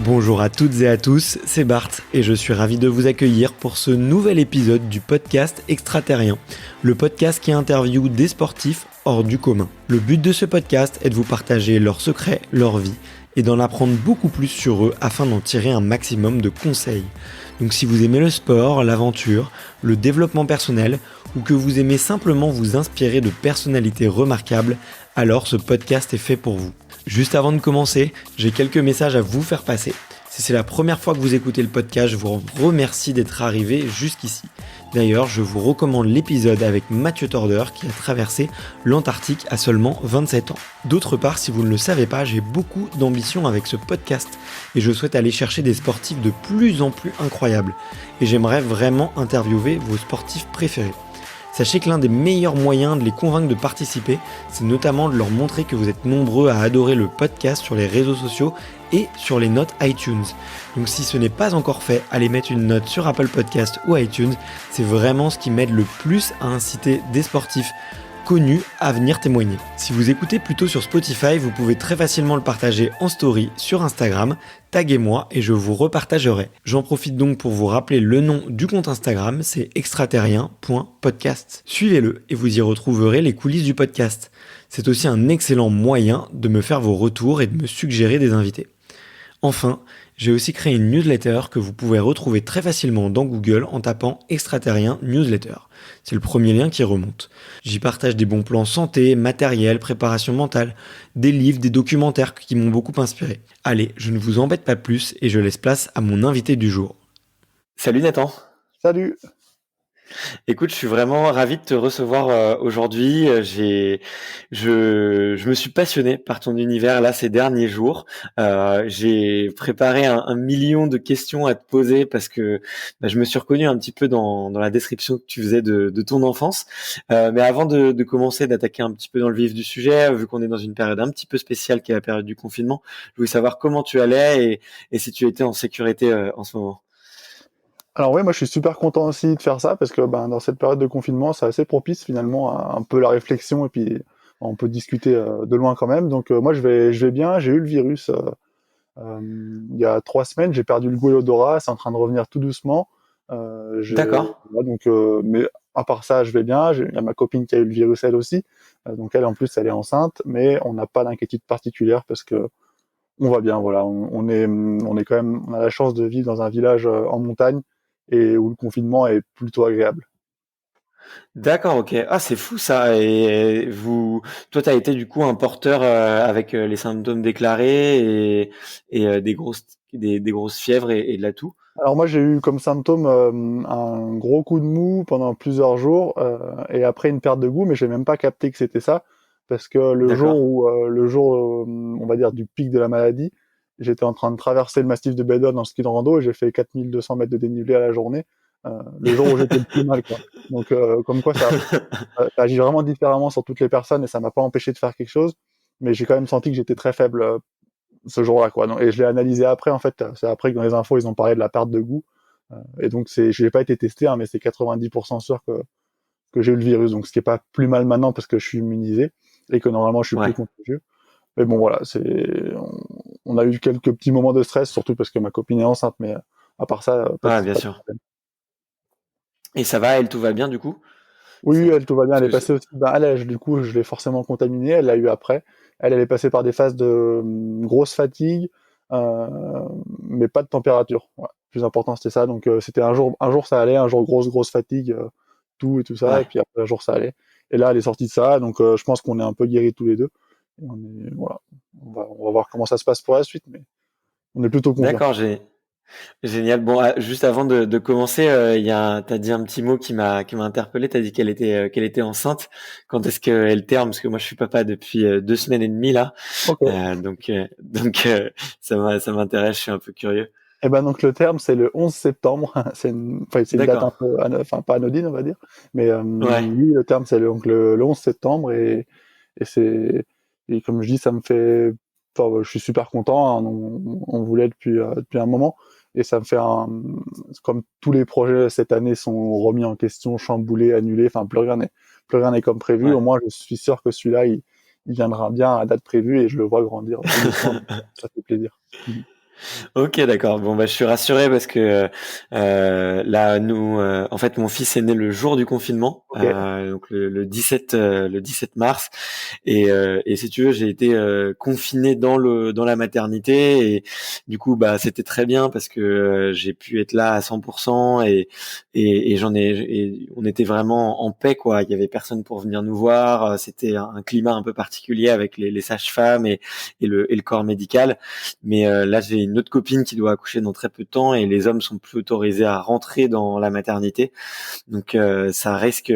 Bonjour à toutes et à tous, c'est Bart et je suis ravi de vous accueillir pour ce nouvel épisode du podcast Extraterrien, le podcast qui interviewe des sportifs hors du commun. Le but de ce podcast est de vous partager leurs secrets, leur vie et d'en apprendre beaucoup plus sur eux afin d'en tirer un maximum de conseils. Donc si vous aimez le sport, l'aventure, le développement personnel ou que vous aimez simplement vous inspirer de personnalités remarquables, alors ce podcast est fait pour vous. Juste avant de commencer, j'ai quelques messages à vous faire passer. Si c'est la première fois que vous écoutez le podcast, je vous remercie d'être arrivé jusqu'ici. D'ailleurs, je vous recommande l'épisode avec Mathieu Torder qui a traversé l'Antarctique à seulement 27 ans. D'autre part, si vous ne le savez pas, j'ai beaucoup d'ambition avec ce podcast et je souhaite aller chercher des sportifs de plus en plus incroyables. Et j'aimerais vraiment interviewer vos sportifs préférés. Sachez que l'un des meilleurs moyens de les convaincre de participer, c'est notamment de leur montrer que vous êtes nombreux à adorer le podcast sur les réseaux sociaux et sur les notes iTunes. Donc si ce n'est pas encore fait, allez mettre une note sur Apple Podcast ou iTunes, c'est vraiment ce qui m'aide le plus à inciter des sportifs connus à venir témoigner. Si vous écoutez plutôt sur Spotify, vous pouvez très facilement le partager en story sur Instagram, taguez-moi et je vous repartagerai. J'en profite donc pour vous rappeler le nom du compte Instagram, c'est extraterrien.podcast. Suivez-le et vous y retrouverez les coulisses du podcast. C'est aussi un excellent moyen de me faire vos retours et de me suggérer des invités. Enfin, j'ai aussi créé une newsletter que vous pouvez retrouver très facilement dans Google en tapant Extraterrien Newsletter. C'est le premier lien qui remonte. J'y partage des bons plans santé, matériel, préparation mentale, des livres, des documentaires qui m'ont beaucoup inspiré. Allez, je ne vous embête pas plus et je laisse place à mon invité du jour. Salut Nathan. Salut. Écoute, je suis vraiment ravi de te recevoir aujourd'hui. Je me suis passionné par ton univers là ces derniers jours. J'ai préparé un million de questions à te poser parce que je me suis reconnu un petit peu dans la description que tu faisais de ton enfance. Mais avant de commencer, d'attaquer un petit peu dans le vif du sujet, vu qu'on est dans une période un petit peu spéciale qui est la période du confinement, je voulais savoir comment tu allais et si tu étais en sécurité en ce moment. Alors oui, moi je suis super content aussi de faire ça parce que dans cette période de confinement, c'est assez propice finalement à un peu la réflexion et puis on peut discuter de loin quand même. Donc moi je vais bien, j'ai eu le virus il y a 3 semaines, j'ai perdu le goût et l'odorat, c'est en train de revenir tout doucement. D'accord. Voilà, donc mais à part ça, je vais bien. Il y a ma copine qui a eu le virus elle aussi, donc elle en plus elle est enceinte, mais on n'a pas d'inquiétude particulière parce que on va bien. Voilà, on est quand même, on a la chance de vivre dans un village en montagne et où le confinement est plutôt agréable. D'accord, ok. Ah, c'est fou ça. Et toi, t'as été du coup un porteur avec les symptômes déclarés et des grosses fièvres et de la toux. Alors moi j'ai eu comme symptôme un gros coup de mou pendant plusieurs jours et après une perte de goût, mais j'ai même pas capté que c'était ça parce que D'accord. on va dire du pic de la maladie, j'étais en train de traverser le massif de Bédonne en ski de rando et j'ai fait 4200 mètres de dénivelé à la journée, le jour où j'étais le plus mal quoi. Donc comme quoi ça agit vraiment différemment sur toutes les personnes et ça m'a pas empêché de faire quelque chose, mais j'ai quand même senti que j'étais très faible ce jour-là, quoi. Et je l'ai analysé après, en fait, c'est après que dans les infos, ils ont parlé de la perte de goût. Et donc, je n'ai pas été testé, hein, mais c'est 90% sûr que j'ai eu le virus. Donc, ce qui est pas plus mal maintenant parce que je suis immunisé et que normalement, je suis plus Ouais. contagieux. Mais bon, voilà, on a eu quelques petits moments de stress, surtout parce que ma copine est enceinte, mais à part ça, Ouais, bien pas de sûr. problème. Et ça va, elle, tout va bien du coup? Oui, elle, tout va bien. Parce Elle est que passée aussi, du coup, je l'ai forcément contaminée. Elle l'a eu après. Elle est passée par des phases de grosse fatigue, euh, mais pas de température. Ouais. Le plus important, c'était ça. Donc, c'était un jour ça allait, un jour grosse fatigue, tout et tout ça. Et ouais. puis après, un jour ça allait. Et là, elle est sortie de ça. Donc, je pense qu'on est un peu guéris tous les deux. Et voilà. On va voir comment ça se passe pour la suite, mais on est plutôt confiants. D'accord, génial. Bon, juste avant de commencer, t'as dit un petit mot qui m'a interpellé. T'as dit qu'elle était enceinte. Quand est-ce qu'elle terme? Parce que moi, je suis papa depuis 2 semaines et demie là. Ok. Donc, ça m'intéresse. Je suis un peu curieux. Et ben donc le terme c'est le 11 septembre. C'est une date un D'accord. peu, enfin pas anodine on va dire, mais Ouais. oui le terme c'est le 11 septembre et c'est et comme je dis ça me fait, enfin je suis super content. Hein, on voulait depuis un moment et ça me fait comme tous les projets cette année sont remis en question, chamboulés, annulés. Enfin plus rien n'est comme prévu. Ouais. Au moins je suis sûr que celui-là il viendra bien à la date prévue et je le vois grandir tout doucement. Donc, ça fait plaisir. Ok, d'accord. Bon, bah, je suis rassuré parce que là, nous, en fait, mon fils est né le jour du confinement, Ok. donc le 17 mars, et si tu veux, j'ai été confiné dans la maternité, et du coup, bah, c'était très bien parce que j'ai pu être là à 100%, et on était vraiment en paix, quoi. Il y avait personne pour venir nous voir. C'était un climat un peu particulier avec les sages-femmes et le corps médical. Mais là, j'ai une autre copine qui doit accoucher dans très peu de temps, et les hommes sont plus autorisés à rentrer dans la maternité. Donc ça risque,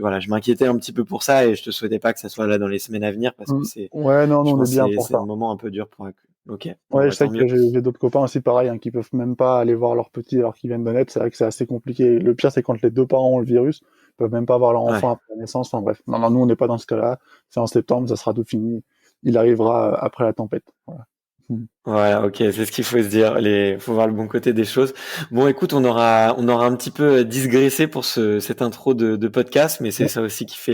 voilà, je m'inquiétais un petit peu pour ça, et je te souhaitais pas que ça soit là dans les semaines à venir, parce que Ouais, non, je non, on est pense que bien pour c'est ça. un moment un peu dur pour Ok, bon Ouais, je bah sais tant que mieux. j'ai d'autres copains aussi pareil, hein, qui peuvent même pas aller voir leur petit alors qu'ils viennent de naître. C'est vrai que c'est assez compliqué. Le pire, c'est quand les deux parents ont le virus, ils peuvent même pas voir leur Ouais. enfant après la naissance. Enfin bref, non, non, nous on n'est pas dans ce cas-là. C'est en septembre, ça sera tout fini. Il arrivera après la tempête. Voilà. Mm. Voilà, ok, c'est ce qu'il faut se dire. Faut voir le bon côté des choses. Bon, écoute, on aura un petit peu digressé pour cette intro de podcast, mais c'est Ouais. ça aussi qui fait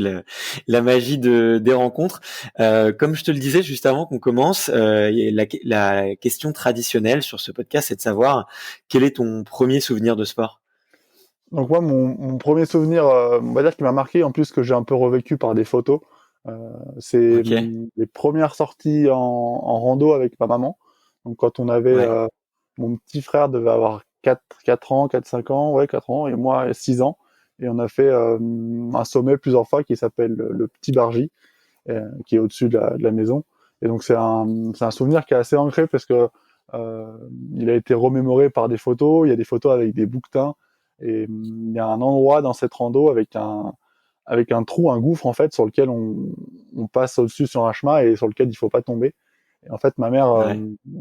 la magie des rencontres. Comme je te le disais juste avant qu'on commence, la question traditionnelle sur ce podcast, c'est de savoir quel est ton premier souvenir de sport. Donc moi, mon premier souvenir, on va dire qui m'a marqué, en plus que j'ai un peu revécu par des photos, c'est Ok, les premières sorties en rando avec ma maman. Donc quand on avait, ouais, mon petit frère devait avoir 4 ans, 4 5 ans, ouais 4 ans, et moi 6 ans. Et on a fait un sommet plusieurs fois qui s'appelle le Petit Bargy, qui est au-dessus de la maison. Et donc c'est un souvenir qui est assez ancré parce que euh, il a été remémoré par des photos. Il y a des photos avec des bouquetins, et il y a un endroit dans cette rando avec un trou, un gouffre en fait, sur lequel on passe au-dessus sur un chemin et sur lequel il faut pas tomber. Et en fait, ma mère, ouais.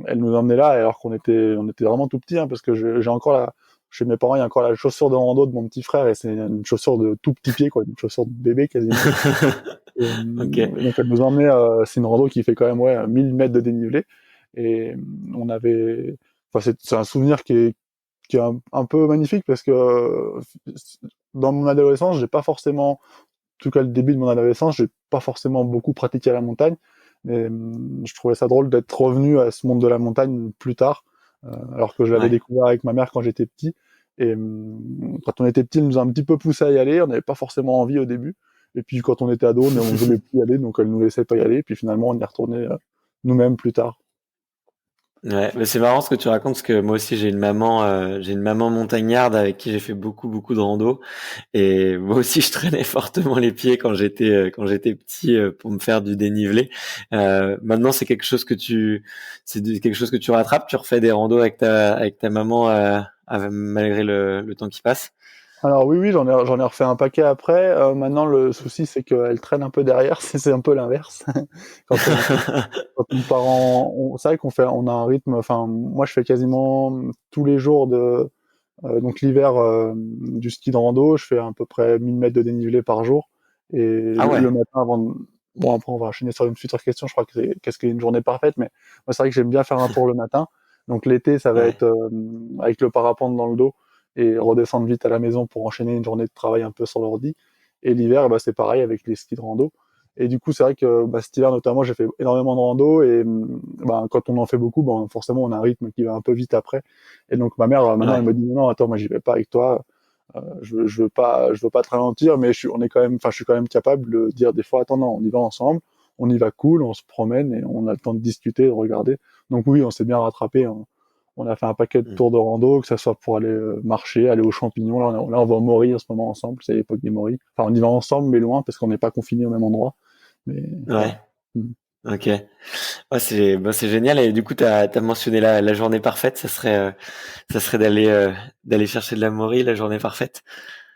elle nous emmenait là alors qu'on était vraiment tout petits, hein, parce que j'ai encore chez mes parents, il y a encore la chaussure de rando de mon petit frère, et c'est une chaussure de tout petit pied, quoi, une chaussure de bébé quasiment. Ok, Et donc elle nous emmenait, c'est une rando qui fait quand même, ouais, 1000 mètres de dénivelé. Et on avait, enfin c'est un souvenir qui est un peu magnifique parce que dans mon adolescence, j'ai pas forcément, en tout cas le début de mon adolescence, j'ai pas forcément beaucoup pratiqué la montagne, mais je trouvais ça drôle d'être revenu à ce monde de la montagne plus tard, alors que je l'avais ouais. découvert avec ma mère quand j'étais petit. Et quand on était petit, elle nous a un petit peu poussé à y aller. On n'avait pas forcément envie au début. Et puis quand on était ado, on voulait plus y aller, donc elle nous laissait pas y aller. Puis finalement, on y est retourné nous-mêmes plus tard. Ouais, mais c'est marrant ce que tu racontes, parce que moi aussi j'ai une maman montagnarde avec qui j'ai fait beaucoup beaucoup de rando, et moi aussi je traînais fortement les pieds quand j'étais petit, pour me faire du dénivelé. Maintenant c'est quelque chose que tu rattrapes, tu refais des randos avec ta maman, malgré le temps qui passe. Alors oui, oui, j'en ai refait un paquet après. Maintenant, le souci, c'est qu'elle traîne un peu derrière. C'est un peu l'inverse. Quand quand on part c'est vrai on a un rythme. Enfin, moi, je fais quasiment tous les jours donc l'hiver, du ski de rando. Je fais à peu près 1000 mètres de dénivelé par jour. Et Ah le ouais, matin, bon, après, on va enchaîner sur une future question. Je crois que qu'est-ce qu'est une journée parfaite, mais moi, c'est vrai que j'aime bien faire un tour le matin. Donc l'été, ça va ouais, être avec le parapente dans le dos et redescendre vite à la maison pour enchaîner une journée de travail un peu sur l'ordi. Et l'hiver, bah, c'est pareil avec les skis de rando. Et du coup, c'est vrai que bah, cet hiver notamment, j'ai fait énormément de rando, et bah, quand on en fait beaucoup, bah, forcément, on a un rythme qui va un peu vite après. Et donc ma mère, maintenant, elle ouais. me dit non, attends, moi, j'y vais pas avec toi. Je veux pas te ralentir, mais je suis quand même capable de dire des fois, attends, non, on y va ensemble, on y va cool, on se promène et on a le temps de discuter, de regarder. Donc oui, on s'est bien rattrapé, hein. On a fait un paquet de Hmm. tours de rando, que ça soit pour aller marcher, aller aux champignons. Là, on va au Maury en ce moment ensemble, c'est l'époque des Maury. Enfin, on y va ensemble, mais loin, parce qu'on n'est pas confinés au même endroit. Mais voilà. Ouais, Mm. ok. Ouais, c'est génial. Et du coup, t'as mentionné la journée parfaite. Ça serait d'aller chercher de la morue, la journée parfaite.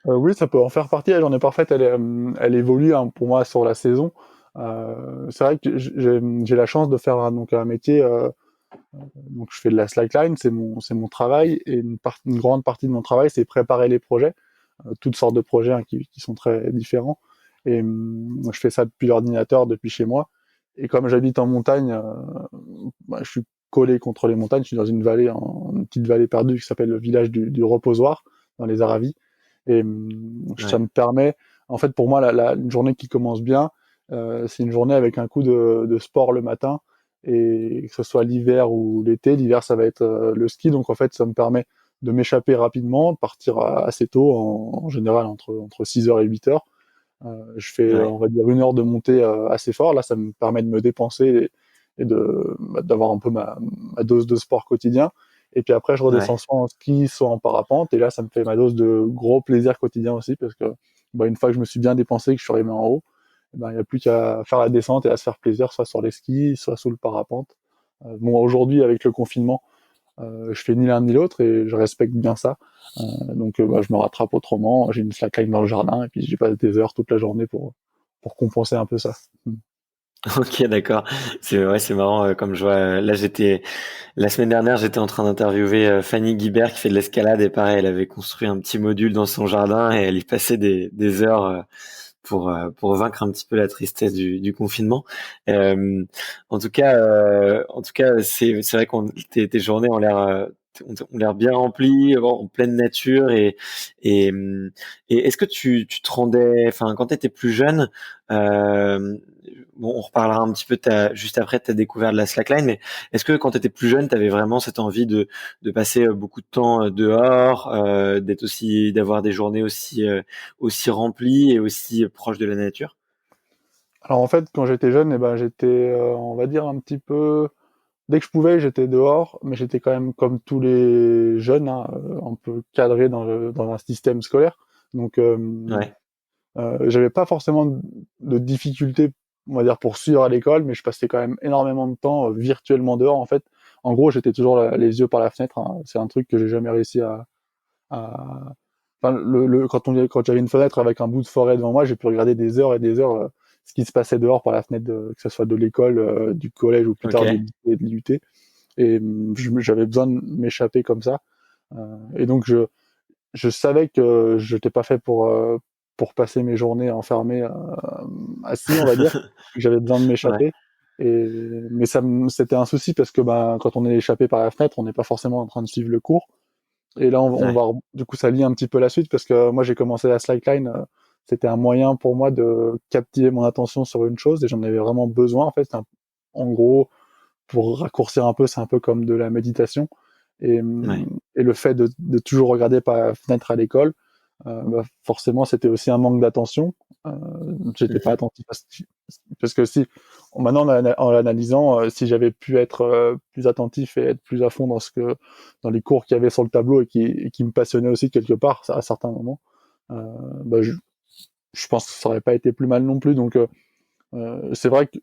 Oui, ça peut en faire partie. La journée parfaite, elle évolue, hein, pour moi sur la saison. C'est vrai que j'ai la chance de faire donc un métier. Donc je fais de la slackline, c'est mon travail, et une grande partie de mon travail, c'est préparer les projets, toutes sortes de projets, hein, qui sont très différents. Et je fais ça depuis l'ordinateur, depuis chez moi. Et comme j'habite en montagne, bah, je suis collé contre les montagnes. Je suis dans une vallée, une petite vallée perdue qui s'appelle le village du Reposoir, dans les Aravis. Et ça Ouais, me permet, en fait, pour moi, une journée qui commence bien, c'est une journée avec un coup de sport le matin. et que ce soit l'hiver ou l'été. L'hiver, ça va être le ski, donc en fait, ça me permet de m'échapper rapidement, de partir assez tôt, en général entre 6 heures et 8 heures. Je fais, Ouais, on va dire, 1 heure de montée assez fort. Là, ça me permet de me dépenser et d'avoir un peu ma dose de sport quotidien. Et puis après, je redescends ouais. soit en ski, soit en parapente. Et là, ça me fait ma dose de gros plaisir quotidien aussi, parce que une fois que je me suis bien dépensé, que je suis arrivé en haut, il n'y a plus qu'à faire la descente et à se faire plaisir, soit sur les skis, soit sous le parapente. Bon, aujourd'hui, avec le confinement, je fais ni l'un ni l'autre et je respecte bien ça. Donc, je me rattrape autrement. J'ai une slackline dans le jardin et puis j'y passe des heures toute la journée pour compenser un peu ça. Ok, d'accord. C'est marrant comme je vois. Là, j'étais la semaine dernière, j'étais en train d'interviewer Fanny Guibert qui fait de l'escalade et pareil, elle avait construit un petit module dans son jardin et elle y passait des heures pour vaincre un petit peu la tristesse du confinement. En tout cas, c'est vrai qu'on tes journées ont l'air bien remplies, en pleine nature et et est-ce que tu te rendais, enfin quand tu étais plus jeune, euh, bon on reparlera un petit peu juste après de ta découverte de la slackline, mais est-ce que quand tu étais plus jeune, tu avais vraiment cette envie de passer beaucoup de temps dehors, d'avoir des journées aussi remplies et aussi proches de la nature? Alors en fait, quand j'étais jeune, j'étais, on va dire un petit peu. Dès que je pouvais, j'étais dehors, mais j'étais quand même comme tous les jeunes, hein, un peu cadré dans un système scolaire. Donc, Ouais, j'avais pas forcément de difficultés, on va dire, pour suivre à l'école, mais je passais quand même énormément de temps virtuellement dehors. En fait, en gros, j'étais toujours les yeux par la fenêtre, hein. C'est un truc que j'ai jamais réussi à... Enfin, quand j'avais une fenêtre avec un bout de forêt devant moi, j'ai pu regarder des heures et des heures ce qui se passait dehors par la fenêtre, que ce soit de l'école, du collège ou plus ok, tard du lycée et de l'IUT. Et j'avais besoin de m'échapper comme ça. Et donc je savais que je n'étais pas fait pour passer mes journées enfermé, assis, on va dire. J'avais besoin de ouais, m'échapper. Mais c'était un souci parce que quand on est échappé par la fenêtre, on n'est pas forcément en train de suivre le cours. Et là, ouais, du coup, ça lie un petit peu la suite parce que moi, j'ai commencé la slackline. C'était un moyen pour moi de captiver mon attention sur une chose et j'en avais vraiment besoin. En fait, en gros, pour raccourcir un peu, c'est un peu comme de la méditation. Et, ouais. et le fait de toujours regarder par la fenêtre à l'école, forcément, c'était aussi un manque d'attention. Euh, J'étais pas Mhm. attentif parce que si, maintenant, en l'analysant, si j'avais pu être plus attentif et être plus à fond dans les cours qu'il y avait sur le tableau et qui me passionnaient aussi quelque part à certains moments, euh, bah, je pense que ça aurait pas été plus mal non plus. Donc, c'est vrai que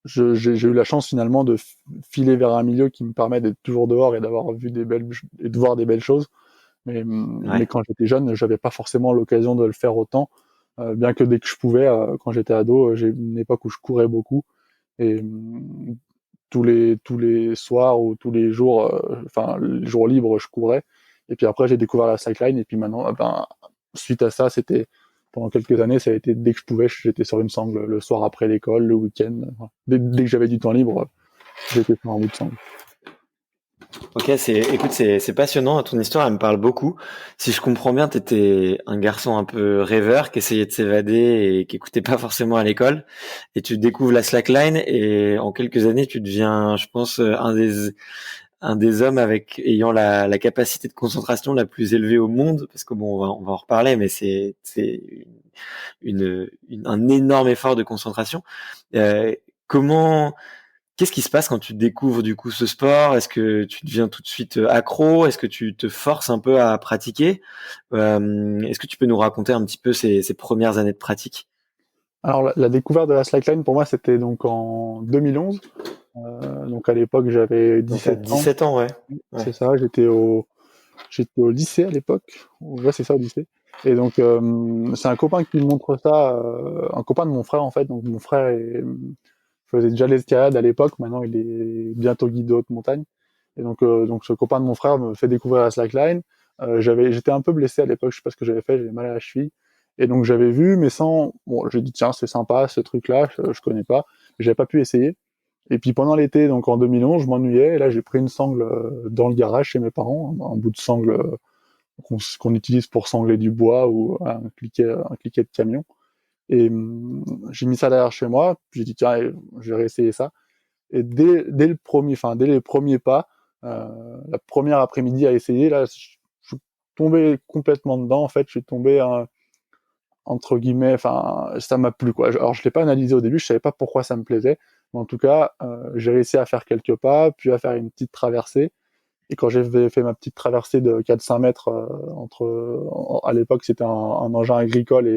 j'ai eu la chance finalement de filer vers un milieu qui me permet d'être toujours dehors et d'avoir vu et de voir des belles choses. Mais Ouais, quand j'étais jeune, j'avais pas forcément l'occasion de le faire autant, bien que dès que je pouvais, quand j'étais ado, j'ai une époque où je courais beaucoup et tous les soirs ou tous les jours, enfin les jours libres, je courais. Et puis après, j'ai découvert la slackline et puis maintenant, suite à ça, c'était pendant quelques années, ça a été dès que je pouvais, j'étais sur une sangle le soir après l'école, le week-end. Enfin, dès que j'avais du temps libre, j'étais sur un bout de sangle. ok, écoute, c'est passionnant. Ton histoire, elle me parle beaucoup. Si je comprends bien, t'étais un garçon un peu rêveur qui essayait de s'évader et qui écoutait pas forcément à l'école. Et tu découvres la slackline et en quelques années, tu deviens, je pense, un des hommes ayant la capacité de concentration la plus élevée au monde. Parce que bon, on va en reparler, mais c'est un énorme effort de concentration. Euh, comment Qu'est-ce qui se passe quand tu découvres du coup ce sport? Est-ce que tu deviens tout de suite accro? Est-ce que tu te forces un peu à pratiquer? Est-ce que tu peux nous raconter un petit peu ces premières années de pratique? Alors la découverte de la slackline pour moi, c'était donc en 2011. Donc à l'époque, j'avais Donc t'as 17 ans. 17 ans, ouais. C'est Ouais. ça, j'étais au lycée à l'époque. Ouais, c'est ça, au lycée. Et donc, c'est un copain qui me montre ça, un copain de mon frère, en fait. Donc, mon frère faisait déjà l'escalade à l'époque. Maintenant, il est bientôt guide de haute montagne. Et donc, ce copain de mon frère me fait découvrir la slackline. J'étais un peu blessé à l'époque. Je sais pas ce que j'avais fait. J'avais mal à la cheville. Et donc, j'avais vu, mais sans. Bon, j'ai dit tiens, c'est sympa ce truc-là. Je connais pas. J'avais pas pu essayer. Et puis pendant l'été, donc en 2011, je m'ennuyais. Et là, j'ai pris une sangle dans le garage chez mes parents, un bout de sangle qu'on utilise pour sangler du bois ou un cliquet de camion. Et j'ai mis ça derrière chez moi. J'ai dit tiens, je vais réessayer ça. Et dès les premiers pas, la première après-midi à essayer, là, je suis tombé complètement dedans. En fait, je suis tombé entre guillemets, enfin, ça m'a plu, quoi. Alors, je l'ai pas analysé au début, je savais pas pourquoi ça me plaisait, mais en tout cas, j'ai réussi à faire quelques pas, puis à faire une petite traversée. Et quand j'ai fait ma petite traversée de 400 mètres, à l'époque, c'était un engin agricole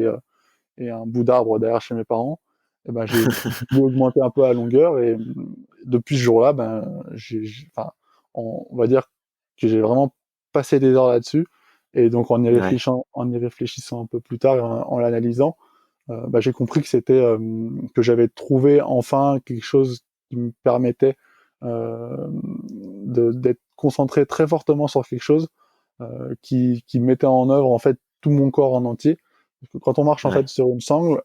et un bout d'arbre derrière chez mes parents, et ben, j'ai continué à augmenter un peu la longueur, et depuis ce jour-là, ben, enfin, on va dire que j'ai vraiment passé des heures là-dessus. Et donc, Ouais, en y réfléchissant un peu plus tard, et en l'analysant, bah, j'ai compris que que j'avais trouvé enfin quelque chose qui me permettait d'être concentré très fortement sur quelque chose, qui mettait en œuvre en fait tout mon corps en entier. Parce que quand on marche en ouais, fait sur une sangle,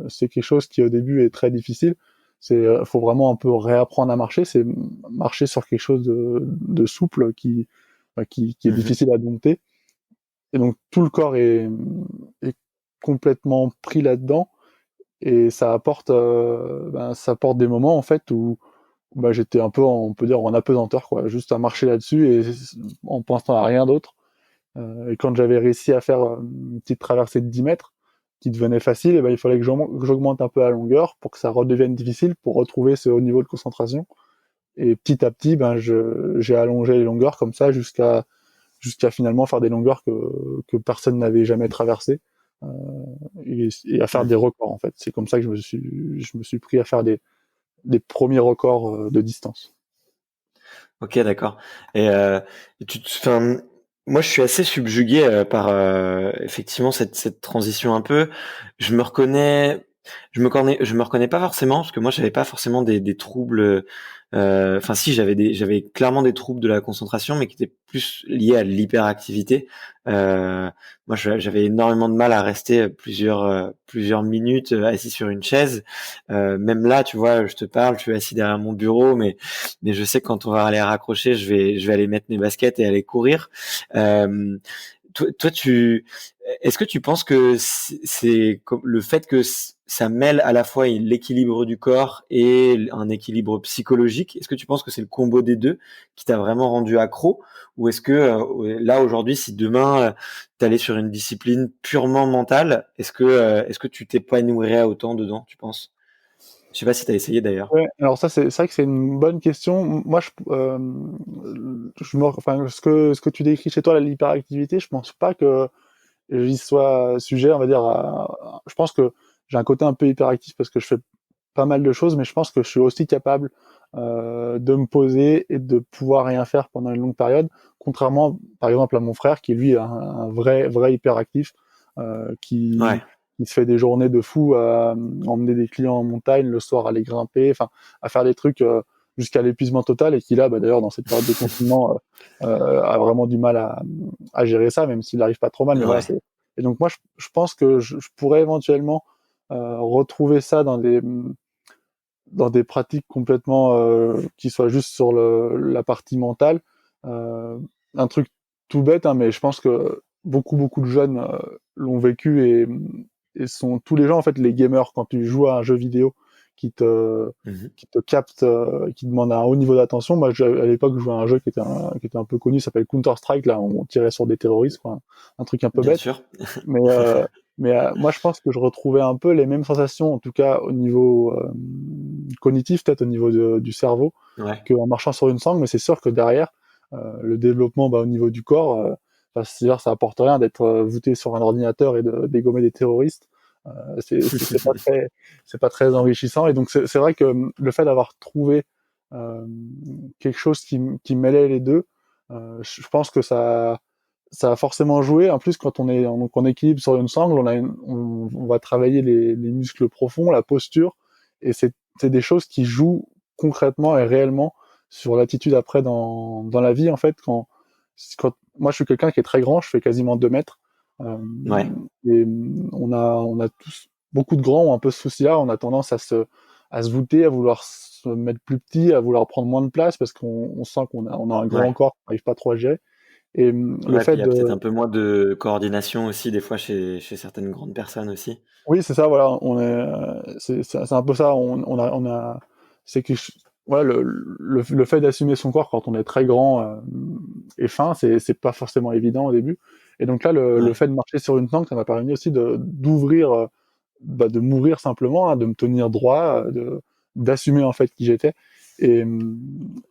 c'est quelque chose qui au début est très difficile. Faut vraiment un peu réapprendre à marcher. C'est marcher sur quelque chose de souple qui est mhm, difficile à dompter. Et donc tout le corps est complètement pris là-dedans, et ça apporte des moments en fait où bah, j'étais un peu, on peut dire, en apesanteur, quoi, juste à marcher là-dessus et en pensant à rien d'autre. Et quand j'avais réussi à faire une petite traversée de 10 mètres qui devenait facile, et ben, il fallait que j'augmente un peu la longueur pour que ça redevienne difficile, pour retrouver ce haut niveau de concentration. Et petit à petit, ben, j'ai allongé les longueurs comme ça jusqu'à finalement faire des longueurs que personne n'avait jamais traversées, euh, et à faire des mhm. records en fait. C'est comme ça que je me suis pris à faire des premiers records de distance. Ok, d'accord. Et enfin, moi, je suis assez subjugué par effectivement cette transition un peu. Je me reconnais, je me reconnais pas forcément parce que moi, j'avais pas forcément des troubles. Enfin, si, j'avais clairement des troubles de la concentration, mais qui étaient plus liés à l'hyperactivité. Moi, j'avais énormément de mal à rester plusieurs minutes assis sur une chaise. Même là, tu vois, je te parle, je suis assis derrière mon bureau, mais je sais que quand on va aller raccrocher, je vais aller mettre mes baskets et aller courir. Euh, toi, est-ce que tu penses que c'est le fait que ça mêle à la fois l'équilibre du corps et un équilibre psychologique? Est-ce que tu penses que c'est le combo des deux qui t'a vraiment rendu accro? Ou est-ce que là aujourd'hui, si demain t'allais sur une discipline purement mentale, est-ce que tu t'épanouirais autant dedans, tu penses? Je sais pas si t'as essayé d'ailleurs. Ouais, alors ça, c'est vrai que c'est une bonne question. Moi, enfin, ce que tu décris chez toi, l'hyperactivité, je pense pas que j'y sois sujet, on va dire. Je pense que j'ai un côté un peu hyperactif parce que je fais pas mal de choses, mais je pense que je suis aussi capable de me poser et de pouvoir rien faire pendant une longue période, contrairement, par exemple, à mon frère qui lui est un vrai hyperactif, euh, qui Ouais, qui se fait des journées de fou à emmener des clients en montagne, le soir aller grimper, enfin à faire des trucs jusqu'à l'épuisement total, et qui là, bah, d'ailleurs dans cette période de confinement, a vraiment du mal à gérer ça, même s'il n'arrive pas trop mal. Mais voilà, ouais. c'est et donc moi je pense que je pourrais éventuellement retrouver ça dans des pratiques complètement qui soient juste sur la partie mentale. Euh, un truc tout bête, hein, mais je pense que beaucoup de jeunes l'ont vécu, et sont tous les gens en fait les gamers, quand tu joues à un jeu vidéo qui te Mhm. qui te capte, qui demande un haut niveau d'attention. Moi, à l'époque, je jouais à un jeu qui était un peu connu, ça s'appelle Counter Strike. Là, on tirait sur des terroristes, quoi, un truc un peu Bien bête. sûr. Mais, moi, je pense que je retrouvais un peu les mêmes sensations, en tout cas au niveau cognitif, peut-être au niveau du cerveau, Ouais. qu'en marchant sur une sangle. Mais c'est sûr que derrière, le développement, bah, au niveau du corps, c'est-à-dire, ça apporte rien d'être voûté sur un ordinateur et de dégommer des terroristes. C'est pas très enrichissant. Et donc, c'est vrai que le fait d'avoir trouvé euh, quelque chose qui mêlait les deux, je pense que ça a forcément joué. En plus, quand donc on équilibre sur une sangle, on va travailler les muscles profonds, la posture, et c'est des choses qui jouent concrètement et réellement sur l'attitude après dans la vie. En fait, moi je suis quelqu'un qui est très grand, je fais quasiment 2 mètres, euh, Ouais. et on a tous, beaucoup de grands ont un peu ce souci-là. On a tendance à se voûter, à vouloir se mettre plus petit, à vouloir prendre moins de place parce qu'on sent qu'on a un grand Ouais. corps qu'on n'arrive pas trop à gérer. Et le Ouais, puis fait il y a de, peut-être un peu moins de coordination aussi, des fois, chez certaines grandes personnes aussi. oui, c'est ça, voilà, c'est un peu ça. C'est que voilà, le fait d'assumer son corps quand on est très grand et fin, c'est pas forcément évident au début. Et donc là, le Ouais, fait de marcher sur une planche, ça m'a permis aussi d'ouvrir, de m'ouvrir simplement, hein, de me tenir droit, d'assumer en fait qui j'étais. Et,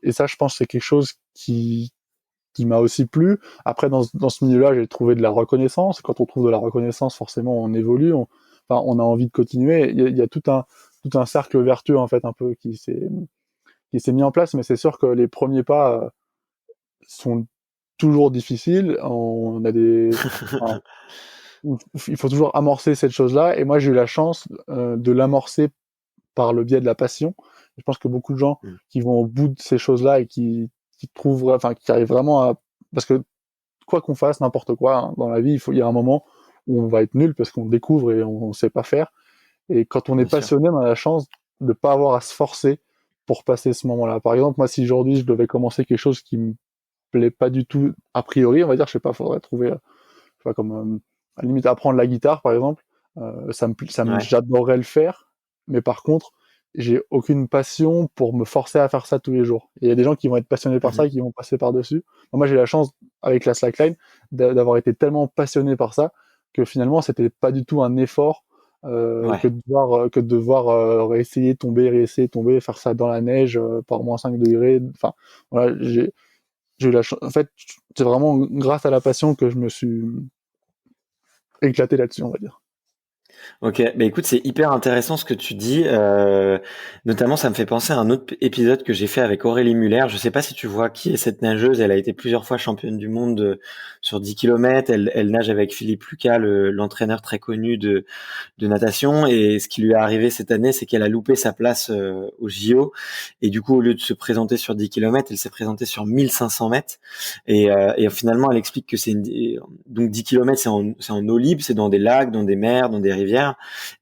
et ça, je pense, c'est quelque chose qui m'a aussi plu. Après, dans ce milieu-là, j'ai trouvé de la reconnaissance. Quand on trouve de la reconnaissance, forcément, on évolue, enfin, on a envie de continuer. Il y a tout un cercle vertueux, en fait, un peu, qui s'est mis en place, mais c'est sûr que les premiers pas sont toujours difficiles. On a enfin, il faut toujours amorcer cette chose-là. Et moi, j'ai eu la chance de l'amorcer par le biais de la passion. Je pense que beaucoup de gens mm, qui vont au bout de ces choses-là et qui trouvent, enfin, qui arrivent vraiment à, parce que quoi qu'on fasse, n'importe quoi hein, dans la vie, il y a un moment où on va être nul parce qu'on découvre et on sait pas faire. Et quand on est bien sûr. passionné, on a la chance de pas avoir à se forcer pour passer ce moment-là. Par exemple, moi, si aujourd'hui je devais commencer quelque chose qui me plaît pas du tout a priori, on va dire, je sais pas, faudrait trouver, je sais pas, comme à la limite apprendre la guitare, par exemple, Ouais. j'adorerais le faire, mais par contre, j'ai aucune passion pour me forcer à faire ça tous les jours. Et il y a des gens qui vont être passionnés par ça Mhm. et qui vont passer par-dessus. Moi, j'ai la chance, avec la slackline, d'avoir été tellement passionné par ça que finalement, c'était pas du tout un effort Ouais. que de devoir réessayer, tomber, réessayer, tomber, faire ça dans la neige par moins 5 degrés. Enfin, voilà, j'ai eu la chance. En fait, c'est vraiment grâce à la passion que je me suis éclaté là-dessus, on va dire. Ok, bah écoute, c'est hyper intéressant ce que tu dis. Notamment, ça me fait penser à un autre épisode que j'ai fait avec Aurélie Muller. Je sais pas si tu vois qui est cette nageuse. Elle a été plusieurs fois championne du monde sur 10 km. Elle nage avec Philippe Lucas, l'entraîneur très connu de natation. Et ce qui lui est arrivé cette année, c'est qu'elle a loupé sa place au JO. Et du coup, au lieu de se présenter sur 10 km, elle s'est présentée sur 1500 mètres. Et finalement, elle explique que donc 10 km, c'est en eau libre, c'est dans des lacs, dans des mers, dans des rivières.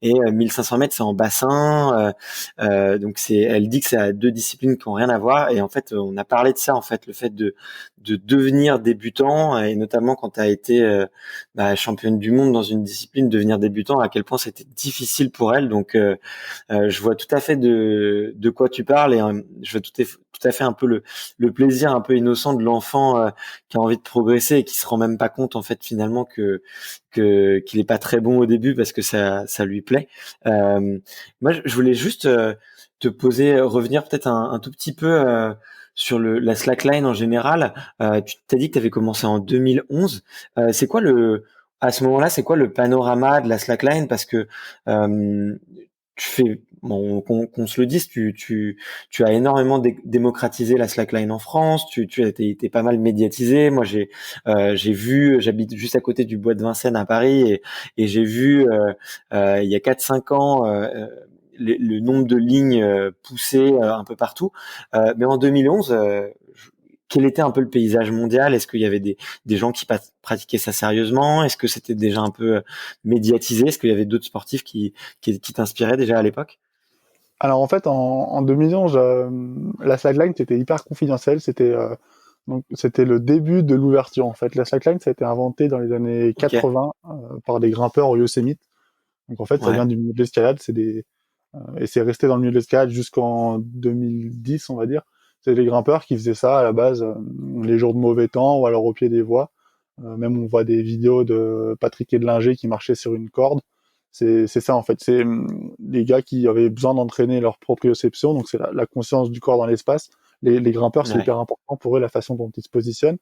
Et 1500 mètres, c'est en bassin. Donc elle dit que c'est à deux disciplines qui ont rien à voir. Et en fait, on a parlé de ça, en fait, le fait de devenir débutant, et notamment quand tu as été championne du monde dans une discipline, devenir débutant, à quel point c'était difficile pour elle. Donc, je vois tout à fait de quoi tu parles, et je vois tout à fait un peu le plaisir un peu innocent de l'enfant qui a envie de progresser et qui se rend même pas compte en fait finalement qu'il est pas très bon au début parce que ça lui plaît. Moi, je voulais juste te poser, revenir peut-être un tout petit peu sur la slackline en général. Tu t'as dit que tu avais commencé en 2011. C'est quoi à ce moment-là, c'est quoi le panorama de la slackline? Parce que tu fais, bon, qu'on se le dise, tu as énormément démocratisé la slackline en France. Tu as été pas mal médiatisé. Moi, j'ai vu, j'habite juste à côté du Bois de Vincennes à Paris, et j'ai vu il y a 4 5 ans le nombre de lignes poussées un peu partout. Mais en 2011, quel était un peu le paysage mondial? Est-ce qu'il y avait des gens qui pratiquaient ça sérieusement? Est-ce que c'était déjà un peu médiatisé? Est-ce qu'il y avait d'autres sportifs qui t'inspiraient déjà à l'époque? Alors en fait, en 2011, la slackline c'était hyper confidentiel. C'était le début de l'ouverture. En fait, la slackline ça a été inventé dans les années Ok, 80 par des grimpeurs au Yosemite. Donc en fait, ça vient ouais, du milieu de l'escalade. Et c'est resté dans le milieu de l'escalade jusqu'en 2010, on va dire. C'est les grimpeurs qui faisaient ça à la base, les jours de mauvais temps ou alors au pied des voies. Même on voit des vidéos de Patrick Edlinger qui marchait sur une corde. C'est ça en fait. C'est les gars qui avaient besoin d'entraîner leur proprioception, donc c'est la conscience du corps dans l'espace. Les grimpeurs, c'est ouais, hyper important pour eux la façon dont ils se positionnent.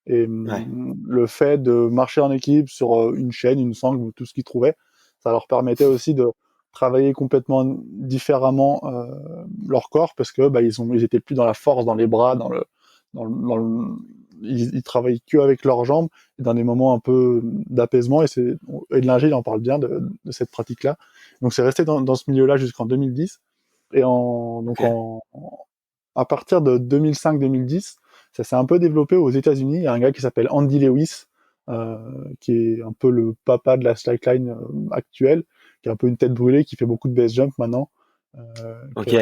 Et ouais, le fait de marcher en équipe sur une chaîne, une sangle ou tout ce qu'ils trouvaient, ça leur permettait aussi de travailler complètement différemment leur corps parce que bah, ils étaient plus dans la force, dans les bras, ils travaillaient que avec leurs jambes et dans des moments un peu d'apaisement. Et de l'ingé, il en parle bien de cette pratique-là. Donc c'est resté dans ce milieu-là jusqu'en 2010. ok, À partir de 2005-2010, ça s'est un peu développé aux États-Unis. Il y a un gars qui s'appelle Andy Lewis, euh, qui est un peu le papa de la slackline actuelle, qui a un peu une tête brûlée, qui fait beaucoup de base jump maintenant, ok,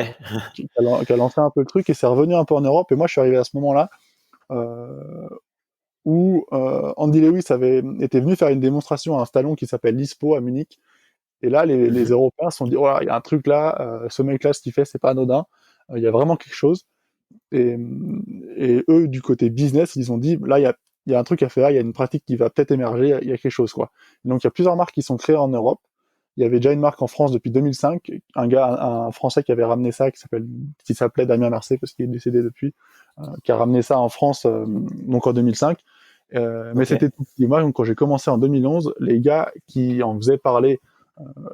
qui a lancé un peu le truc et c'est revenu un peu en Europe. Et moi, je suis arrivé à ce moment-là euh, où Andy Lewis était venu faire une démonstration à un stallon qui s'appelle l'ISPO à Munich. Et là, les mhm, Européens se sont dit, oh là, il y a un truc là, ce mec-là, ce qu'il fait, c'est pas anodin. Il y a vraiment quelque chose. Et, et eux, du côté business, ils ont dit, là, il y a un truc à faire, il y a une pratique qui va peut-être émerger, il y a quelque chose, quoi. Donc, il y a plusieurs marques qui sont créées en Europe. Il y avait déjà une marque en France depuis 2005, un Français qui avait ramené ça, qui s'appelait Damien Mercé, parce qu'il est décédé depuis, qui a ramené ça en France, donc en 2005. Mais Ok. c'était tout petit. Moi, donc, quand j'ai commencé en 2011, les gars qui en faisaient parler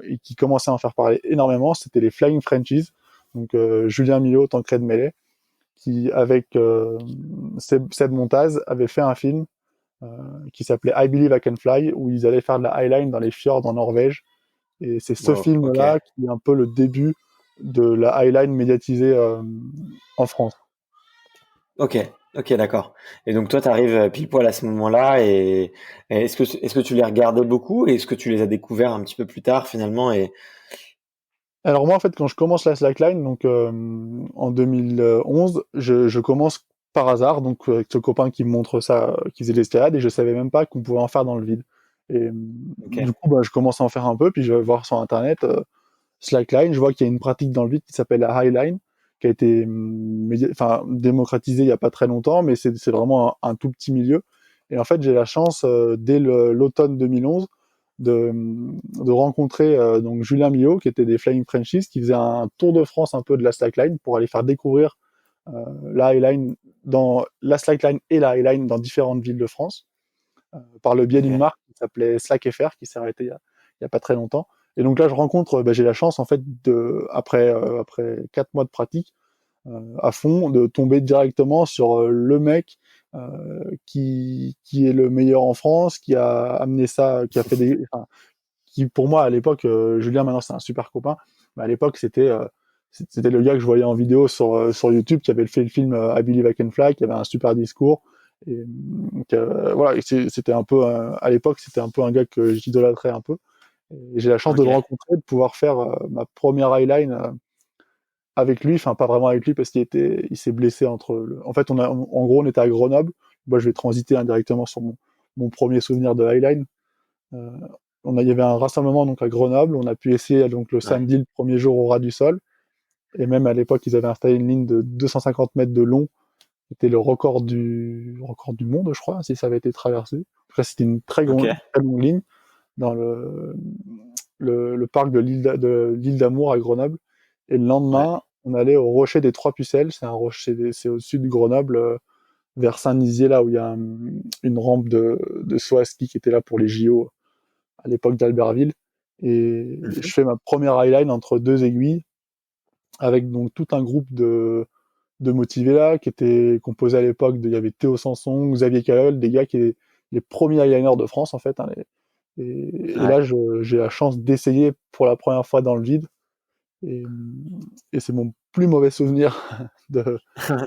et qui commençaient à en faire parler énormément, c'était les Flying Frenchies. Donc, Julien Millot, Tancred Mellet, qui, avec Seb Montaz, avait fait un film euh, qui s'appelait I Believe I Can Fly, où ils allaient faire de la highline dans les fjords en Norvège. Et c'est ce Wow, ok. film-là qui est un peu le début de la highline médiatisée en France. Ok, ok, d'accord. Et donc toi, tu arrives pile poil à ce moment-là et est-ce que tu les regardais beaucoup et est-ce que tu les as découverts un petit peu plus tard finalement et Alors moi, en fait, quand je commence la slackline, donc en 2011, je commence par hasard, donc avec ce copain qui me montre ça, qui faisait de l'escalade, et je savais même pas qu'on pouvait en faire dans le vide. Et ok, du coup, bah, je commence à en faire un peu, puis je vais voir sur Internet slackline, je vois qu'il y a une pratique dans le vide qui s'appelle la highline, qui a été enfin, démocratisée il y a pas très longtemps, mais c'est vraiment un tout petit milieu. Et en fait, j'ai la chance, dès l'automne 2011, de rencontrer donc Julien Millot, qui était des Flying Frenchies, qui faisait un tour de France un peu de la slackline pour aller faire découvrir la highline la slackline et la highline dans différentes villes de France, par le biais d'une ok, marque qui s'appelait Slack FR, qui s'est arrêtée il y a pas très longtemps. Et donc là, je rencontre, j'ai la chance en fait après 4 mois de pratique à fond, de tomber directement sur le mec qui est le meilleur en France, qui a amené ça, qui a fait enfin, qui pour moi à l'époque, Julien maintenant c'est un super copain, mais à l'époque c'était le gars que je voyais en vidéo sur YouTube, qui avait fait le film I Believe I Can Fly, qui avait un super discours. Et voilà, c'était un peu à l'époque, c'était un peu un gars que j'idolâtrais un peu. Et j'ai la chance de ok, le rencontrer, de pouvoir faire ma première highline avec lui, enfin pas vraiment avec lui parce il s'est blessé en fait, en gros, on était à Grenoble. Moi, je vais transiter indirectement sur mon premier souvenir de highline. Euh, il y avait un rassemblement donc à Grenoble. On a pu essayer donc le ouais, samedi, le premier jour au ras du sol. Et même à l'époque, ils avaient installé une ligne de 250 mètres de long. C'était le record du monde, je crois, si ça avait été traversé. En tout cas, c'était une ok, très longue ligne dans le parc de l'île d'Amour à Grenoble. Et le ouais, lendemain, on allait au Rocher des Trois Pucelles. C'est un rocher, c'est au sud de Grenoble, vers Saint-Nizier, là où il y a une rampe de saut à ski qui était là pour les JO à l'époque d'Albertville. Et je mhm, fais ma première highline entre deux aiguilles avec donc tout un groupe de motivés là qui était composé à l'époque il y avait Théo Sanson, Xavier Calol, des gars qui étaient les premiers eyeliners de France en fait, hein, et ouais. là j'ai la chance d'essayer pour la première fois dans le vide et, et c'est mon plus mauvais souvenir de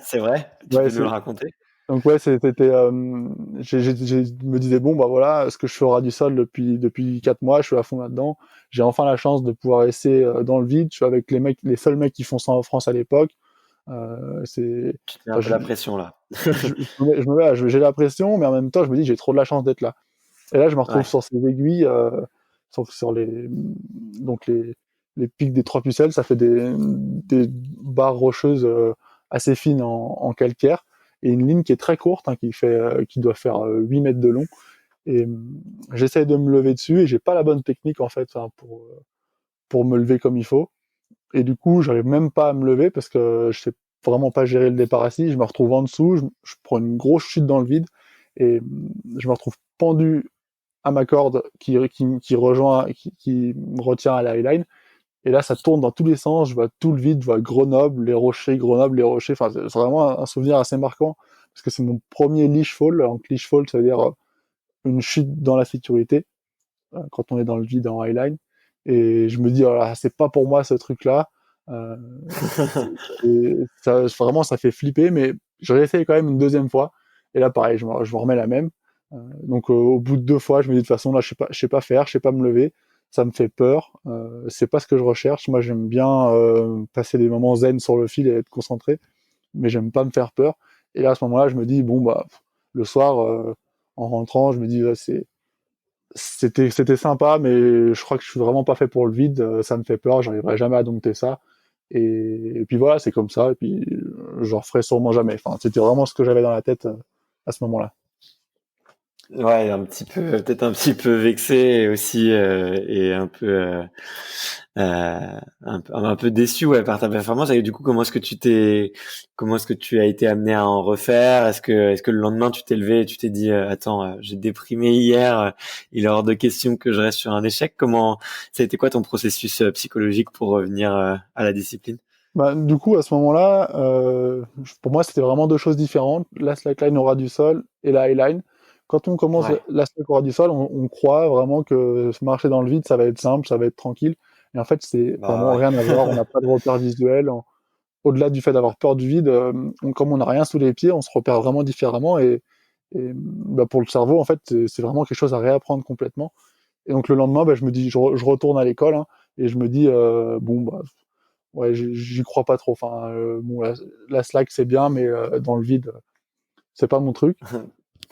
C'est vrai? Tu ouais peux nous le c'est raconter? donc ouais c'était je me disais bon bah voilà ce que je fais au ras du sol depuis 4 mois, je suis à fond là-dedans, j'ai enfin la chance de pouvoir essayer dans le vide, je suis avec les seuls mecs qui font ça en France à l'époque. C'est Tu te mets un enfin, peu la pression là. j'ai la pression, mais en même temps, je me dis, j'ai trop de la chance d'être là. Et là, je me retrouve Ouais, sur ces aiguilles, sur donc les pics des Trois Pucelles, ça fait des barres rocheuses assez fines en calcaire, et une ligne qui est très courte, hein, qui doit faire 8 mètres de long. Et j'essaie de me lever dessus, et j'ai pas la bonne technique, en fait, hein, pour me lever comme il faut. Et du coup, j'arrive même pas à me lever parce que je sais vraiment pas gérer le départ assis. Je me retrouve en dessous, je prends une grosse chute dans le vide et je me retrouve pendu à ma corde qui me retient à la highline. Et là, ça tourne dans tous les sens. Je vois tout le vide, je vois Grenoble, les rochers. Enfin, c'est vraiment un souvenir assez marquant parce que c'est mon premier leash fall. Donc, leash fall, ça veut dire une chute dans la sécurité quand on est dans le vide en highline. Et je me dis, oh là, c'est pas pour moi ce truc-là. Euh, vraiment, ça fait flipper, mais je réessaye quand même une deuxième fois. Et là, pareil, je me remets la même. Donc, au bout de 2 fois, je me dis de toute façon, là, je sais pas faire, je sais pas me lever. Ça me fait peur. C'est pas ce que je recherche. Moi, j'aime bien passer des moments zen sur le fil et être concentré, mais j'aime pas me faire peur. Et là, à ce moment-là, je me dis, bon, bah, le soir, en rentrant, je me dis, c'était sympa, mais je crois que je suis vraiment pas fait pour le vide. Ça me fait peur, j'arriverai jamais à dompter ça. Et puis voilà, c'est comme ça. Et puis je referai sûrement jamais. Enfin, c'était vraiment ce que j'avais dans la tête à ce moment-là. Ouais, un petit peu, peut-être un petit peu vexé aussi, et un peu, un peu déçu, ouais, par ta performance. Et du coup, comment est-ce que tu as été amené à en refaire? Est-ce que le lendemain tu t'es levé et tu t'es dit, attends, j'ai déprimé hier, il est hors de question que je reste sur un échec. Ça a été quoi ton processus psychologique pour revenir à la discipline? Bah, du coup, à ce moment-là, pour moi, c'était vraiment deux choses différentes. La slackline au ras du sol et la highline. Quand on commence Ouais. la slack au ras du sol, on croit vraiment que se marcher dans le vide, ça va être simple, ça va être tranquille. Et en fait, c'est Bah vraiment ouais. rien à voir. On n'a pas de repère visuel. Au-delà du fait d'avoir peur du vide, comme on n'a rien sous les pieds, on se repère vraiment différemment. Et bah, pour le cerveau, en fait, c'est vraiment quelque chose à réapprendre complètement. Et donc le lendemain, bah, je me dis, je retourne à l'école, hein, et je me dis, bon, bah, ouais, j'y crois pas trop. Enfin, bon, la slack c'est bien, mais dans le vide, c'est pas mon truc.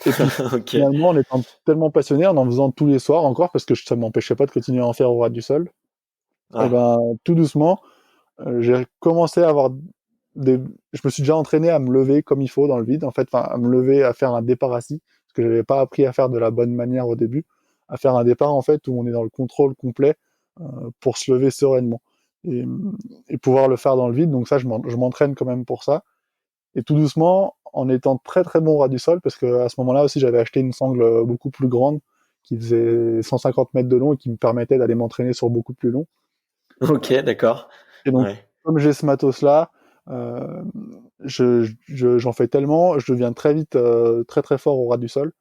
Et puis Ok. finalement, en étant tellement passionné, en faisant tous les soirs encore, parce que ça m'empêchait pas de continuer à en faire au ras du sol, et Ouais. ben tout doucement, j'ai commencé à avoir des. Je me suis déjà entraîné à me lever comme il faut dans le vide, en fait, enfin, à me lever, à faire un départ assis, parce que j'avais pas appris à faire de la bonne manière au début, à faire un départ en fait où on est dans le contrôle complet pour se lever sereinement et, et pouvoir le faire dans le vide. Donc ça, je m'entraîne quand même pour ça. Et tout doucement, en étant très très bon au ras du sol, parce que à ce moment-là aussi, j'avais acheté une sangle beaucoup plus grande qui faisait 150 mètres de long et qui me permettait d'aller m'entraîner sur beaucoup plus long. Ok, d'accord. Et donc, Ouais. comme j'ai ce matos-là, j'en fais tellement, je deviens très vite très très fort au ras du sol.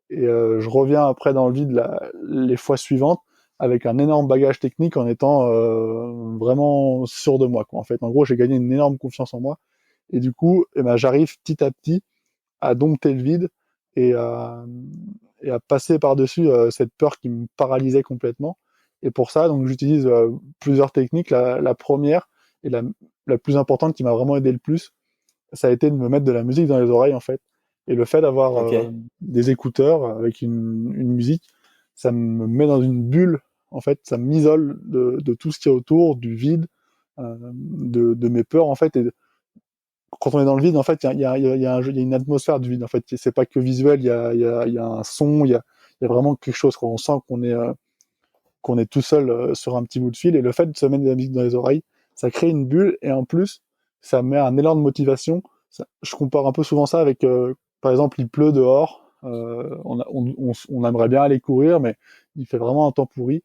Et je reviens après dans le vide les fois suivantes avec un énorme bagage technique en étant vraiment sûr de moi, quoi. En fait, en gros, j'ai gagné une énorme confiance en moi. Et du coup, eh ben, j'arrive petit à petit à dompter le vide et à, et à passer par-dessus cette peur qui me paralysait complètement. Et pour ça, donc, j'utilise plusieurs techniques. La première et la plus importante qui m'a vraiment aidé le plus, ça a été de me mettre de la musique dans les oreilles, en fait. Et le fait d'avoir Ok. des écouteurs avec une musique, ça me met dans une bulle, en fait, ça m'isole de tout ce qui est autour, du vide, de mes peurs, en fait. Et quand on est dans le vide, en fait, il y a une atmosphère du vide, en fait. C'est pas que visuel, il y a un son, il y a vraiment quelque chose, quoi. On sent qu'on est tout seul sur un petit bout de fil. Et le fait de se mettre de la musique dans les oreilles, ça crée une bulle et en plus, ça met un élan de motivation. Je compare un peu souvent ça avec, par exemple, il pleut dehors, on aimerait bien aller courir, mais il fait vraiment un temps pourri.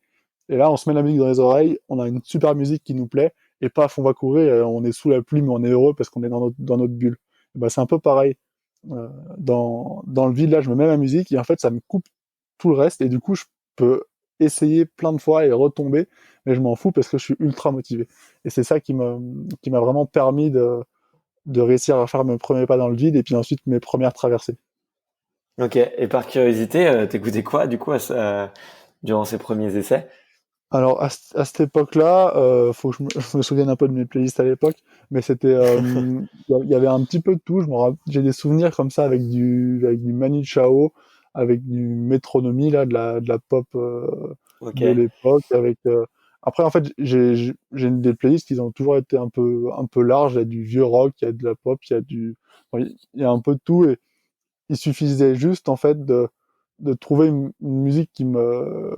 Et là, on se met la musique dans les oreilles, on a une super musique qui nous plaît, et paf, on va courir, et on est sous la pluie, mais on est heureux parce qu'on est dans notre bulle. Et ben, c'est un peu pareil. Dans le vide, là, je me mets ma musique, et en fait, ça me coupe tout le reste, et du coup, je peux essayer plein de fois et retomber, mais je m'en fous parce que je suis ultra motivé. Et c'est ça qui m'a vraiment permis de réussir à faire mes premiers pas dans le vide et puis ensuite mes premières traversées. Ok. Et par curiosité, t'écoutais quoi du coup durant ces premiers essais? Alors à cette époque-là, faut que je me souvienne un peu de mes playlists à l'époque, mais c'était, il y avait un petit peu de tout. J'ai des souvenirs comme ça avec du Manu Chao, avec du Métronomie là, de la pop Ok. de l'époque, avec. Après en fait j'ai des playlists qui ont toujours été un peu larges. Il y a du vieux rock, il y a de la pop, enfin, il y a un peu de tout et il suffisait juste en fait de trouver une musique qui me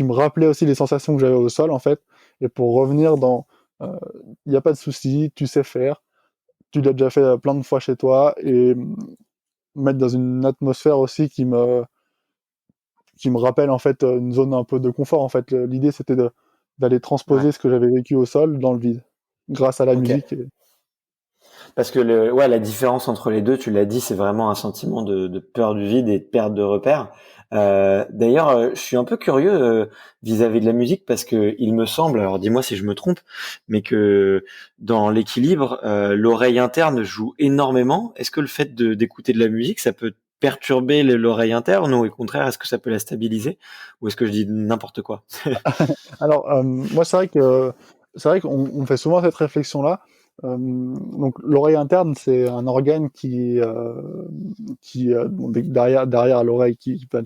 rappelait aussi les sensations que j'avais au sol, en fait. Et pour revenir dans, il n'y a pas de souci, tu sais faire, tu l'as déjà fait plein de fois chez toi, et mettre dans une atmosphère aussi qui me rappelle, en fait, une zone un peu de confort, en fait. L'idée, c'était d'aller Ouais. transposer ce que j'avais vécu au sol dans le vide, grâce à la Ok. musique. Parce que ouais, la différence entre les deux, tu l'as dit, c'est vraiment un sentiment de peur du vide et de perte de repères. D'ailleurs, je suis un peu curieux vis-à-vis de la musique parce que il me semble, alors dis-moi si je me trompe, mais que dans l'équilibre, l'oreille interne joue énormément. Est-ce que le fait d'écouter de la musique, ça peut perturber l'oreille interne ou au contraire, est-ce que ça peut la stabiliser ou est-ce que je dis n'importe quoi? Alors, moi, c'est vrai qu'on on fait souvent cette réflexion-là. Donc, l'oreille interne, c'est un organe bon, derrière l'oreille qui peut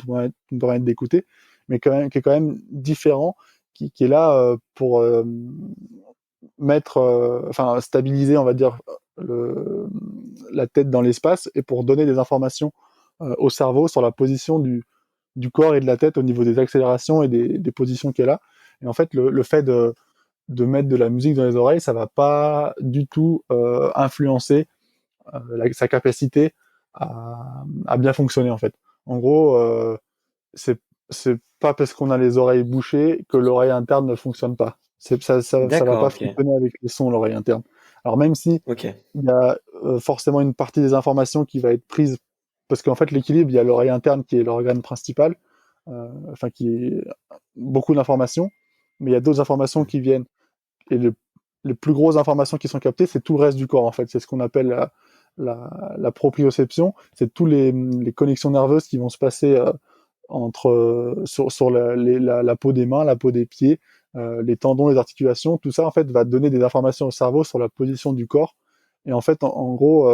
nous permettre d'écouter, mais qui est quand même différent, qui est là stabiliser, on va dire, le, la tête dans l'espace et pour donner des informations au cerveau sur la position du corps et de la tête au niveau des accélérations et des positions qu'elle a. Et en fait, le fait de mettre de la musique dans les oreilles, ça va pas du tout influencer sa capacité à bien fonctionner en fait. En gros, c'est c'est pas parce qu'on a les oreilles bouchées que l'oreille interne ne fonctionne pas. Ça va D'accord, pas ok. fonctionner avec les sons, l'oreille interne. Alors même si Ok. il y a forcément une partie des informations qui va être prise, parce qu'en fait l'équilibre, il y a l'oreille interne qui est l'organe principal, qui est beaucoup d'informations, mais il y a d'autres informations qui viennent. Et les plus grosses informations qui sont captées, c'est tout le reste du corps en fait. C'est ce qu'on appelle la proprioception. C'est tous les connexions nerveuses qui vont se passer sur la peau des mains, la peau des pieds, les tendons, les articulations, tout ça en fait va donner des informations au cerveau sur la position du corps. Et en fait, en gros,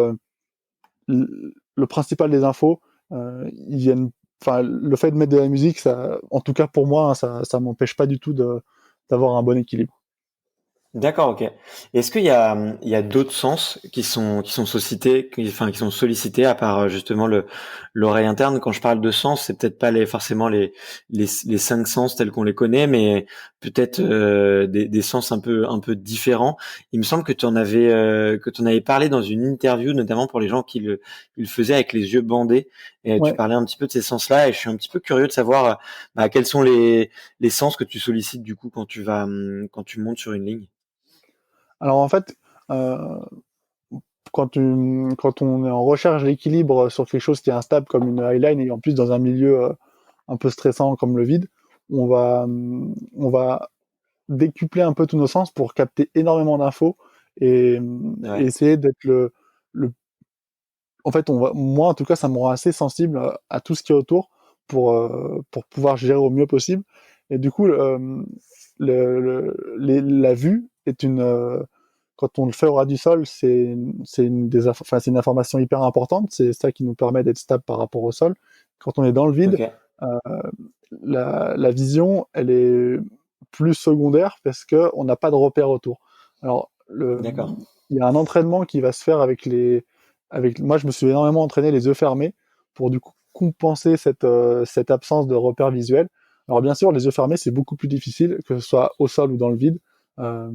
le principal des infos, ils viennent. Enfin, le fait de mettre de la musique, ça, en tout cas pour moi, hein, ça m'empêche pas du tout d'avoir un bon équilibre. D'accord, ok. Est-ce qu'il y a d'autres sens qui sont sollicités, qui sont sollicités à part justement l'oreille interne? Quand je parle de sens, c'est peut-être pas forcément les cinq sens tels qu'on les connaît, mais peut-être des sens un peu différents. Il me semble que tu en avais parlé dans une interview, notamment pour les gens qui le faisaient avec les yeux bandés. Et tu Ouais. parlais un petit peu de ces sens-là, et je suis un petit peu curieux de savoir quels sont les sens que tu sollicites du coup quand tu montes sur une ligne. Alors en fait, euh, quand on est en recherche d'équilibre sur quelque chose qui est instable comme une highline et en plus dans un milieu un peu stressant comme le vide, on va décupler un peu tous nos sens pour capter énormément d'infos et Ouais. essayer d'être le en fait, moi, en tout cas, ça me rend assez sensible à tout ce qui est autour pour pouvoir gérer au mieux possible. Et du coup, la vue est quand on le fait au ras du sol, c'est une information hyper importante. C'est ça qui nous permet d'être stable par rapport au sol. Quand on est dans le vide, Ok. euh, la vision, elle est plus secondaire parce que on n'a pas de repère autour. Alors, D'accord. il y a un entraînement qui va se faire moi, je me suis énormément entraîné les yeux fermés pour du coup compenser cette absence de repère visuel. Alors bien sûr, les yeux fermés, c'est beaucoup plus difficile, que ce soit au sol ou dans le vide. Euh,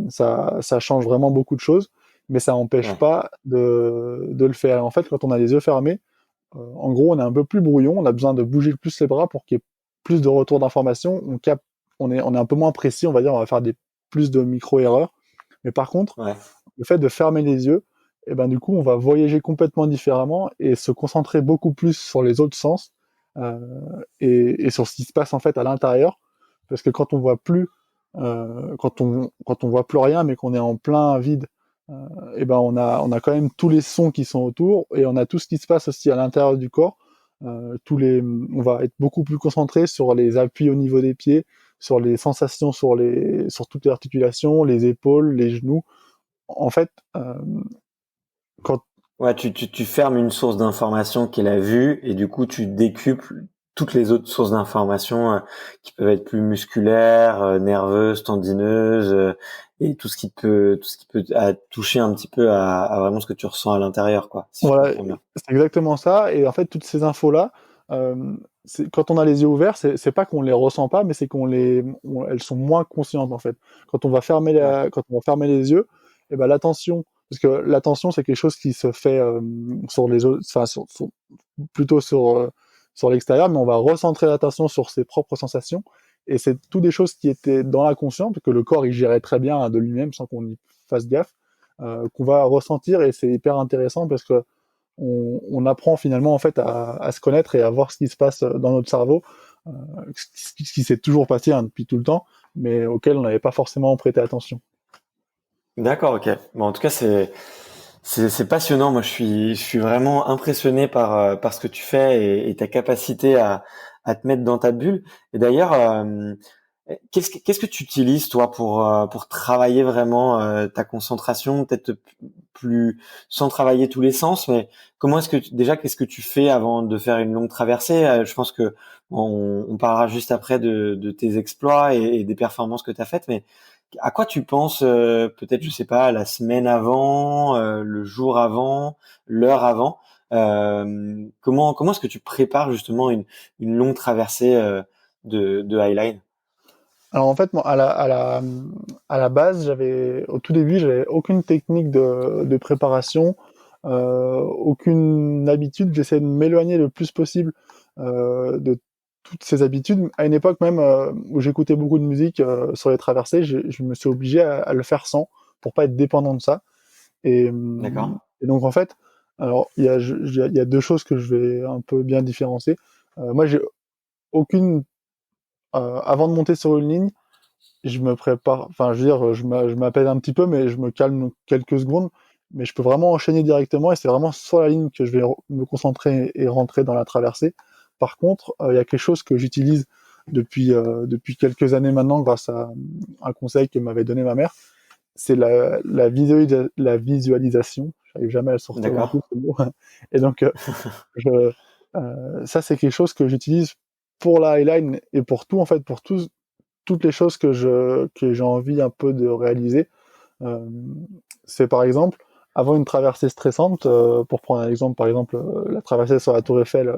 ça change vraiment beaucoup de choses, mais ça n'empêche Ouais. pas de le faire. En fait, quand on a les yeux fermés, en gros, on est un peu plus brouillon, on a besoin de bouger plus les bras pour qu'il y ait plus de retour d'informations. On est un peu moins précis, on va dire, on va faire plus de micro-erreurs. Mais par contre, Ouais. le fait de fermer les yeux, et ben du coup, on va voyager complètement différemment et se concentrer beaucoup plus sur les autres sens euh, et sur ce qui se passe en fait à l'intérieur. Parce que quand on voit plus, quand on voit plus rien, mais qu'on est en plein vide, et ben on a quand même tous les sons qui sont autour et on a tout ce qui se passe aussi à l'intérieur du corps. On va être beaucoup plus concentré sur les appuis au niveau des pieds, sur les sensations sur toutes les articulations, les épaules, les genoux. En fait, quand Ouais, tu fermes une source d'information qui est la vue et du coup tu décuples toutes les autres sources d'informations qui peuvent être plus musculaires, nerveuses, tendineuses et tout ce qui peut toucher un petit peu à vraiment ce que tu ressens à l'intérieur, quoi, si je voilà, comprends bien. c'est exactement ça. Et en fait, toutes ces infos-là, quand on a les yeux ouverts, c'est pas qu'on les ressent pas, mais c'est elles sont moins conscientes en fait. Ouais, Quand on va fermer les yeux, et ben l'attention, parce que l'attention c'est quelque chose qui se fait sur les autres, enfin plutôt sur l'extérieur, mais on va recentrer l'attention sur ses propres sensations. Et c'est tout des choses qui étaient dans l'inconscient, que le corps il gérait très bien de lui-même sans qu'on y fasse gaffe, qu'on va ressentir. Et c'est hyper intéressant parce que on apprend finalement en fait à se connaître et à voir ce qui se passe dans notre cerveau, euh, ce qui s'est toujours passé hein, depuis tout le temps, mais auquel on n'avait pas forcément prêté attention. d'accord, ok. Bon, en tout cas, c'est passionnant. Moi, je suis vraiment impressionné par ce que tu fais et ta capacité à te mettre dans ta bulle. Et d'ailleurs, qu'est-ce que tu utilises toi pour travailler vraiment ta concentration, peut-être plus sans travailler tous les sens, mais comment est-ce que déjà qu'est-ce que tu fais avant de faire une longue traversée? Je pense que on parlera juste après de tes exploits et des performances que tu as faites, mais À quoi tu penses peut-être, je sais pas, la semaine avant, le jour avant, l'heure avant? Comment est-ce que tu prépares justement une longue traversée de Highline? Alors en fait, moi, à la base, au tout début, j'avais aucune technique de préparation, aucune habitude. J'essayais de m'éloigner le plus possible de toutes ces habitudes. À une époque même où j'écoutais beaucoup de musique sur les traversées, je me suis obligé à le faire sans, pour pas être dépendant de ça. D'accord? Et donc en fait, alors il y a deux choses que je vais un peu bien différencier. Moi, j'ai aucune avant de monter sur une ligne, je me prépare, enfin, je veux dire, je m'appelle un petit peu, mais je me calme quelques secondes, mais je peux vraiment enchaîner directement et c'est vraiment sur la ligne que je vais me concentrer et rentrer dans la traversée. Par contre, il y a quelque chose que j'utilise depuis quelques années maintenant grâce à un conseil que m'avait donné ma mère, c'est la visualisation. J'arrive jamais à le sortir d'un D'accord? coup, ce mot. Et donc, je, ça, c'est quelque chose que j'utilise pour la highline et pour tout, en fait, pour toutes les choses que j'ai envie un peu de réaliser. Euh, c'est par exemple, avant une traversée stressante, pour prendre un exemple, par exemple, la traversée sur la Tour Eiffel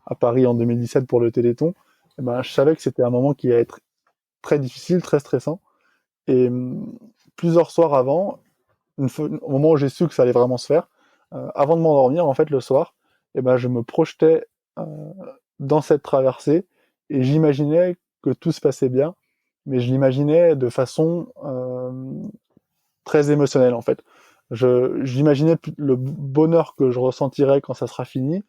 à Paris en 2017 pour le Téléthon, eh ben, je savais que c'était un moment qui allait être très difficile, très stressant. Et plusieurs soirs avant, au moment où j'ai su que ça allait vraiment se faire, avant de m'endormir, en fait, le soir, eh ben, je me projetais euh, dans cette traversée et j'imaginais que tout se passait bien, mais je l'imaginais de façon très émotionnelle, en fait. J'imaginais le bonheur que je ressentirais quand ça sera fini,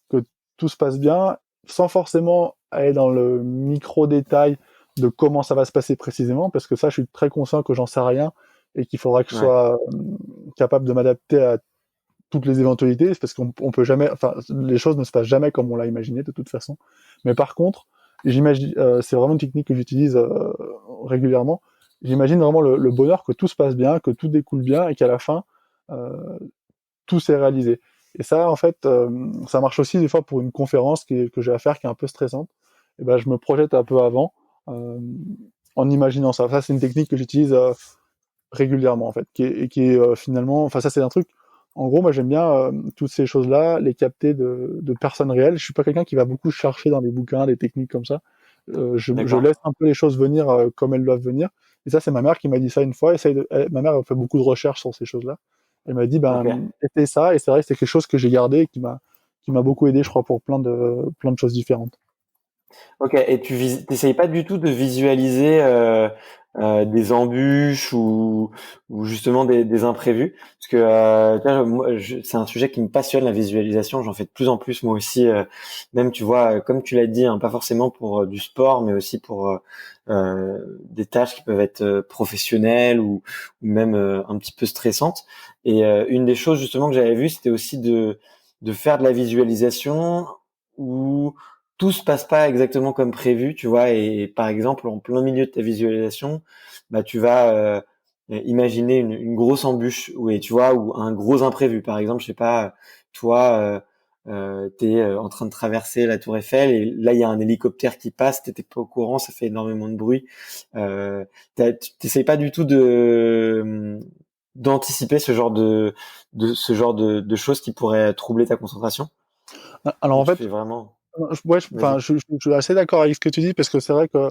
que tout se passe bien, sans forcément aller dans le micro-détail de comment ça va se passer précisément, parce que ça, je suis très conscient que j'en sais rien et qu'il faudra que je Ouais. sois capable de m'adapter à toutes les éventualités, c'est parce qu'on peut jamais, enfin, les choses ne se passent jamais comme on l'a imaginé de toute façon. Mais par contre, c'est vraiment une technique que j'utilise régulièrement. J'imagine vraiment le bonheur que tout se passe bien, que tout découle bien et qu'à la fin, euh, tout s'est réalisé. Et ça, en fait, ça marche aussi des fois pour une conférence que j'ai à faire qui est un peu stressante. Et ben, je me projette un peu avant euh, en imaginant ça. Ça, c'est une technique que j'utilise régulièrement en fait, qui est finalement, enfin ça c'est un truc. En gros, moi j'aime bien toutes ces choses-là, les capter de personnes réelles. Je suis pas quelqu'un qui va beaucoup chercher dans des bouquins des techniques comme ça. Je D'accord? laisse un peu les choses venir comme elles doivent venir. Et ça, c'est ma mère qui m'a dit ça une fois. Ma mère a fait beaucoup de recherches sur ces choses-là. Elle m'a dit, Ok. ben, essaye ça. Et c'est vrai que c'est quelque chose que j'ai gardé et qui m'a beaucoup aidé, je crois, pour plein de choses différentes. Ok, et t'essayes pas du tout de visualiser des embûches ou justement des imprévus? Parce que tu vois, moi, c'est un sujet qui me passionne, la visualisation. J'en fais de plus en plus moi aussi. Même tu vois, comme tu l'as dit, hein, pas forcément pour du sport, mais aussi pour des tâches qui peuvent être professionnelles ou même un petit peu stressantes. Et une des choses justement que j'avais vues, c'était aussi de faire de la visualisation où tout se passe pas exactement comme prévu, tu vois, et par exemple, en plein milieu de ta visualisation, bah, tu vas imaginer une grosse embûche, ou tu vois, ou un gros imprévu. Par exemple, je sais pas, toi, t'es en train de traverser la Tour Eiffel et là, il y a un hélicoptère qui passe, t'étais pas au courant, ça fait énormément de bruit. T'essayes pas du tout d'anticiper ce genre de choses qui pourraient troubler ta concentration, Alors ou en tu fait, fais vraiment. Ouais, Vas-y. je suis assez d'accord avec ce que tu dis parce que c'est vrai que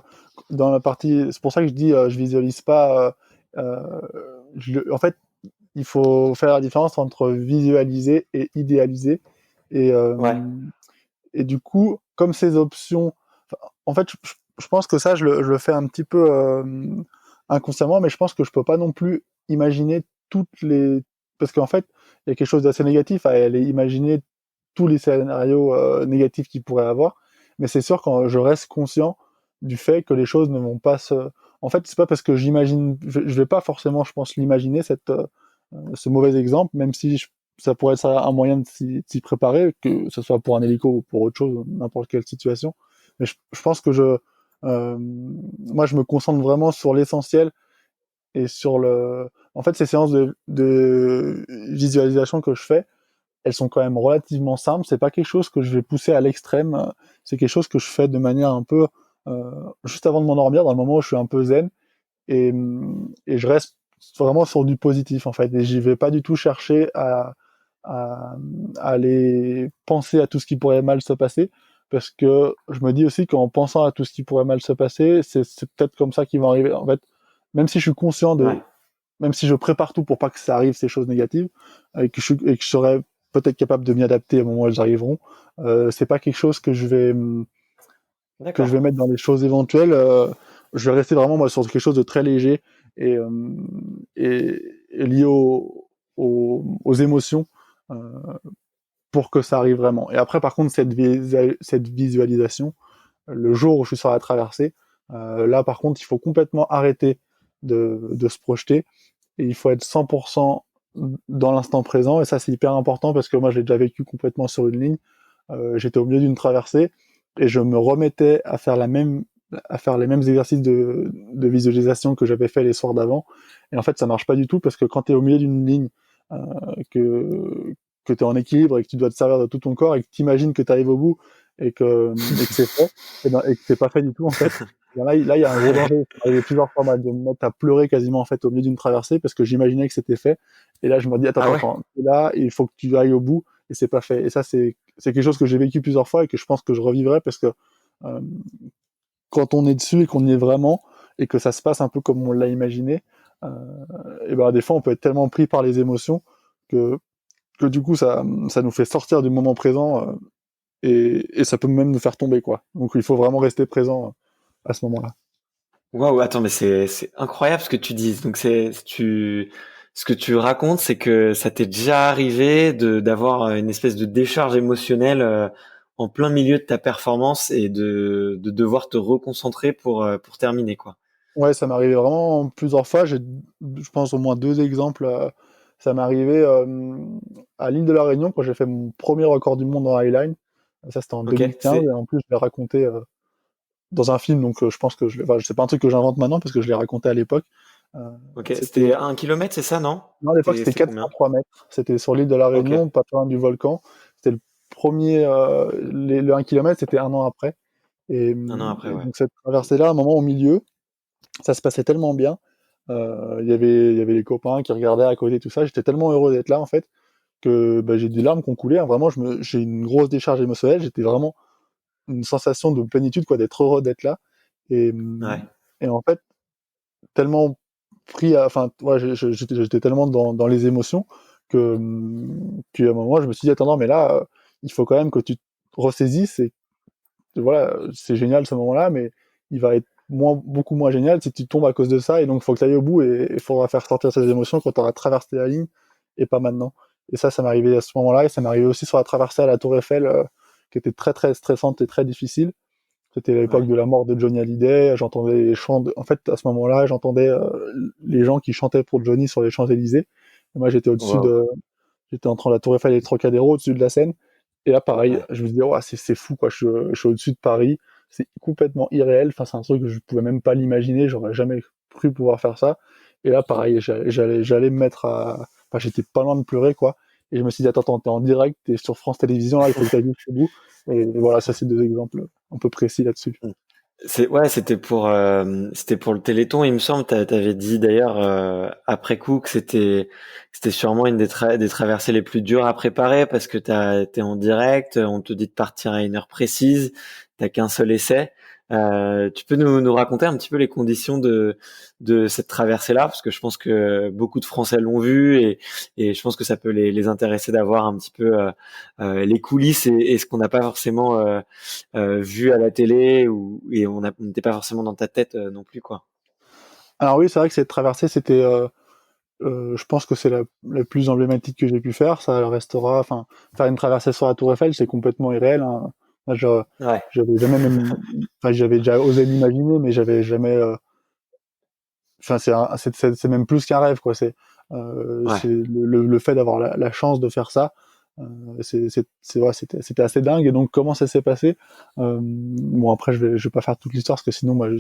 dans la partie, c'est pour ça que je dis je visualise pas. En fait, il faut faire la différence entre visualiser et idéaliser. Et, euh, Ouais. et du coup, comme ces options, en fait, je pense que ça, je le fais un petit peu inconsciemment, mais je pense que je peux pas non plus imaginer toutes les, parce qu'en fait, il y a quelque chose d'assez négatif à aller imaginer tous les scénarios négatifs qu'il pourrait avoir, mais c'est sûr quand je reste conscient du fait que les choses ne vont pas se. En fait, c'est pas parce que je vais pas forcément, je pense, l'imaginer ce mauvais exemple, même si ça pourrait être un moyen de s'y préparer, que ce soit pour un hélico ou pour autre chose, n'importe quelle situation. Mais je pense que moi, je me concentre vraiment sur l'essentiel et sur le. En fait, ces séances de visualisation que je fais, elles sont quand même relativement simples. C'est pas quelque chose que je vais pousser à l'extrême. C'est quelque chose que je fais de manière un peu juste avant de m'endormir, dans le moment où je suis un peu zen. et je reste vraiment sur du positif en fait, et j'y vais pas du tout chercher à, à aller penser à tout ce qui pourrait mal se passer, parce que je me dis aussi qu'en pensant à tout ce qui pourrait mal se passer, c'est peut-être comme ça qu'ils vont arriver. En fait, même si je suis conscient Ouais. même si je prépare tout pour pas que ça arrive, ces choses négatives, et que je serais peut-être capable de m'y adapter au moment où elles arriveront, c'est pas quelque chose que je D'accord. vais mettre dans les choses éventuelles. Je vais rester vraiment moi sur quelque chose de très léger et, euh, et lié aux émotions, euh, pour que ça arrive vraiment. Et après, par contre, cette visualisation, le jour où je suis sur la traversée, là, par contre, il faut complètement arrêter de se projeter et il faut être 100% dans l'instant présent. Et ça, c'est hyper important parce que moi, je l'ai déjà vécu complètement sur une ligne. J'étais au milieu d'une traversée et je me remettais à faire les mêmes exercices de visualisation que j'avais fait les soirs d'avant. Et en fait, ça marche pas du tout parce que quand tu es au milieu d'une ligne, euh, que, que tu es en équilibre et que tu dois te servir de tout ton corps et que tu imagines que tu arrives au bout et que c'est fait, et que c'est pas fait du tout, en fait. Là, il y a un gros danger. Ça m'est arrivé plusieurs fois de me mettre à pleurer quasiment en fait au milieu d'une traversée parce que j'imaginais que c'était fait. Et là, je me dis attends, Ah attends, ouais? attends, t'es là, il faut que tu ailles au bout et c'est pas fait. Et ça, c'est quelque chose que j'ai vécu plusieurs fois et que je pense que je revivrai parce que euh, quand on est dessus et qu'on y est vraiment et que ça se passe un peu comme on l'a imaginé, euh, et ben des fois on peut être tellement pris par les émotions que que du coup ça nous fait sortir du moment présent, et ça peut même nous faire tomber quoi. Donc il faut vraiment rester présent à ce moment-là. Waouh, attends, mais c'est incroyable ce que tu dis. Donc ce que tu racontes, c'est que ça t'est déjà arrivé de d'avoir une espèce de décharge émotionnelle en plein milieu de ta performance et de devoir te reconcentrer pour terminer quoi. Ouais, ça m'est arrivé vraiment plusieurs fois. J'ai, je pense, au moins deux exemples. Ça m'est arrivé à l'île de la Réunion quand j'ai fait mon premier record du monde en highline. Ça, c'était en Ok, 2015 et c'est en plus, je l'ai raconté dans un film. Donc, je pense que enfin, c'est pas un truc que j'invente maintenant parce que je l'ai raconté à l'époque. Euh, ok, c'était, c'était 1 kilomètre, c'est ça, non? non, à l'époque, c'était C'était combien? 403 mètres. C'était sur l'île de la Ok, Réunion, pas loin du volcan. C'était le premier, le 1 km, c'était un an après. Et, un an après, et ouais. donc, cette traversée-là, à un moment au milieu, ça se passait tellement bien. Il y avait les copains qui regardaient à côté, tout ça. J'étais tellement heureux d'être là, en fait, que bah, j'ai des larmes qui ont coulé, hein. Vraiment, j'ai une grosse décharge émotionnelle. J'étais vraiment une sensation de plénitude, quoi, d'être heureux d'être là. Et, Ouais, et en fait, tellement enfin, ouais, j'étais tellement dans les émotions qu'à un moment, je me suis dit, attends, non, mais là, il faut quand même que tu te ressaisisses et voilà, c'est génial ce moment-là, mais il va être beaucoup moins génial si tu tombes à cause de ça, et donc il faut que tu ailles au bout et il faudra faire sortir ces émotions quand tu auras traversé la ligne et pas maintenant. Et ça m'est arrivé à ce moment-là, et ça m'est arrivé aussi sur la traversée à la Tour Eiffel, qui était très très stressante et très difficile. C'était à l'époque ouais. de la mort de Johnny Hallyday. J'entendais les chants. En fait, à ce moment-là, j'entendais les gens qui chantaient pour Johnny sur les Champs-Élysées. Et moi, Waouh. j'étais entre la Tour Eiffel et le Trocadéro, au-dessus de la Seine. Et là, pareil, Ouais, je me disais, oh, c'est fou, quoi. Je suis au-dessus de Paris. C'est complètement irréel. Enfin, c'est un truc que je pouvais même pas l'imaginer. J'aurais jamais cru pouvoir faire ça. Et là, pareil, j'allais me mettre à. Enfin, j'étais pas loin de pleurer, quoi. Et je me suis dit, attends, attends, t'es en direct, t'es sur France Télévisions, là, il faut que t'ailles jusqu'au bout. Et voilà, ça, c'est deux exemples un peu précis là-dessus. ouais, c'était pour le Téléthon, il me semble. T'avais dit d'ailleurs après coup que c'était sûrement une des traversées les plus dures à préparer parce que t'es en direct, on te dit de partir à une heure précise, t'as qu'un seul essai. Tu peux nous raconter un petit peu les conditions de cette traversée-là parce que je pense que beaucoup de Français l'ont vu et je pense que ça peut les intéresser d'avoir un petit peu les coulisses et ce qu'on n'a pas forcément vu à la télé et on n'était pas forcément dans ta tête non plus quoi. Alors oui, c'est vrai que cette traversée, c'était, je pense que c'est la plus emblématique que j'ai pu faire. Ça restera, enfin, faire une traversée sur la Tour Eiffel, c'est complètement irréel, hein. Moi, Ouais, j'avais jamais même, enfin, j'avais déjà osé l'imaginer, mais j'avais jamais, enfin, c'est même plus qu'un rêve, quoi. ouais, C'est le fait d'avoir la chance de faire ça. Ouais, c'était assez dingue. Et donc, comment ça s'est passé? Bon, après, je vais pas faire toute l'histoire parce que sinon, moi,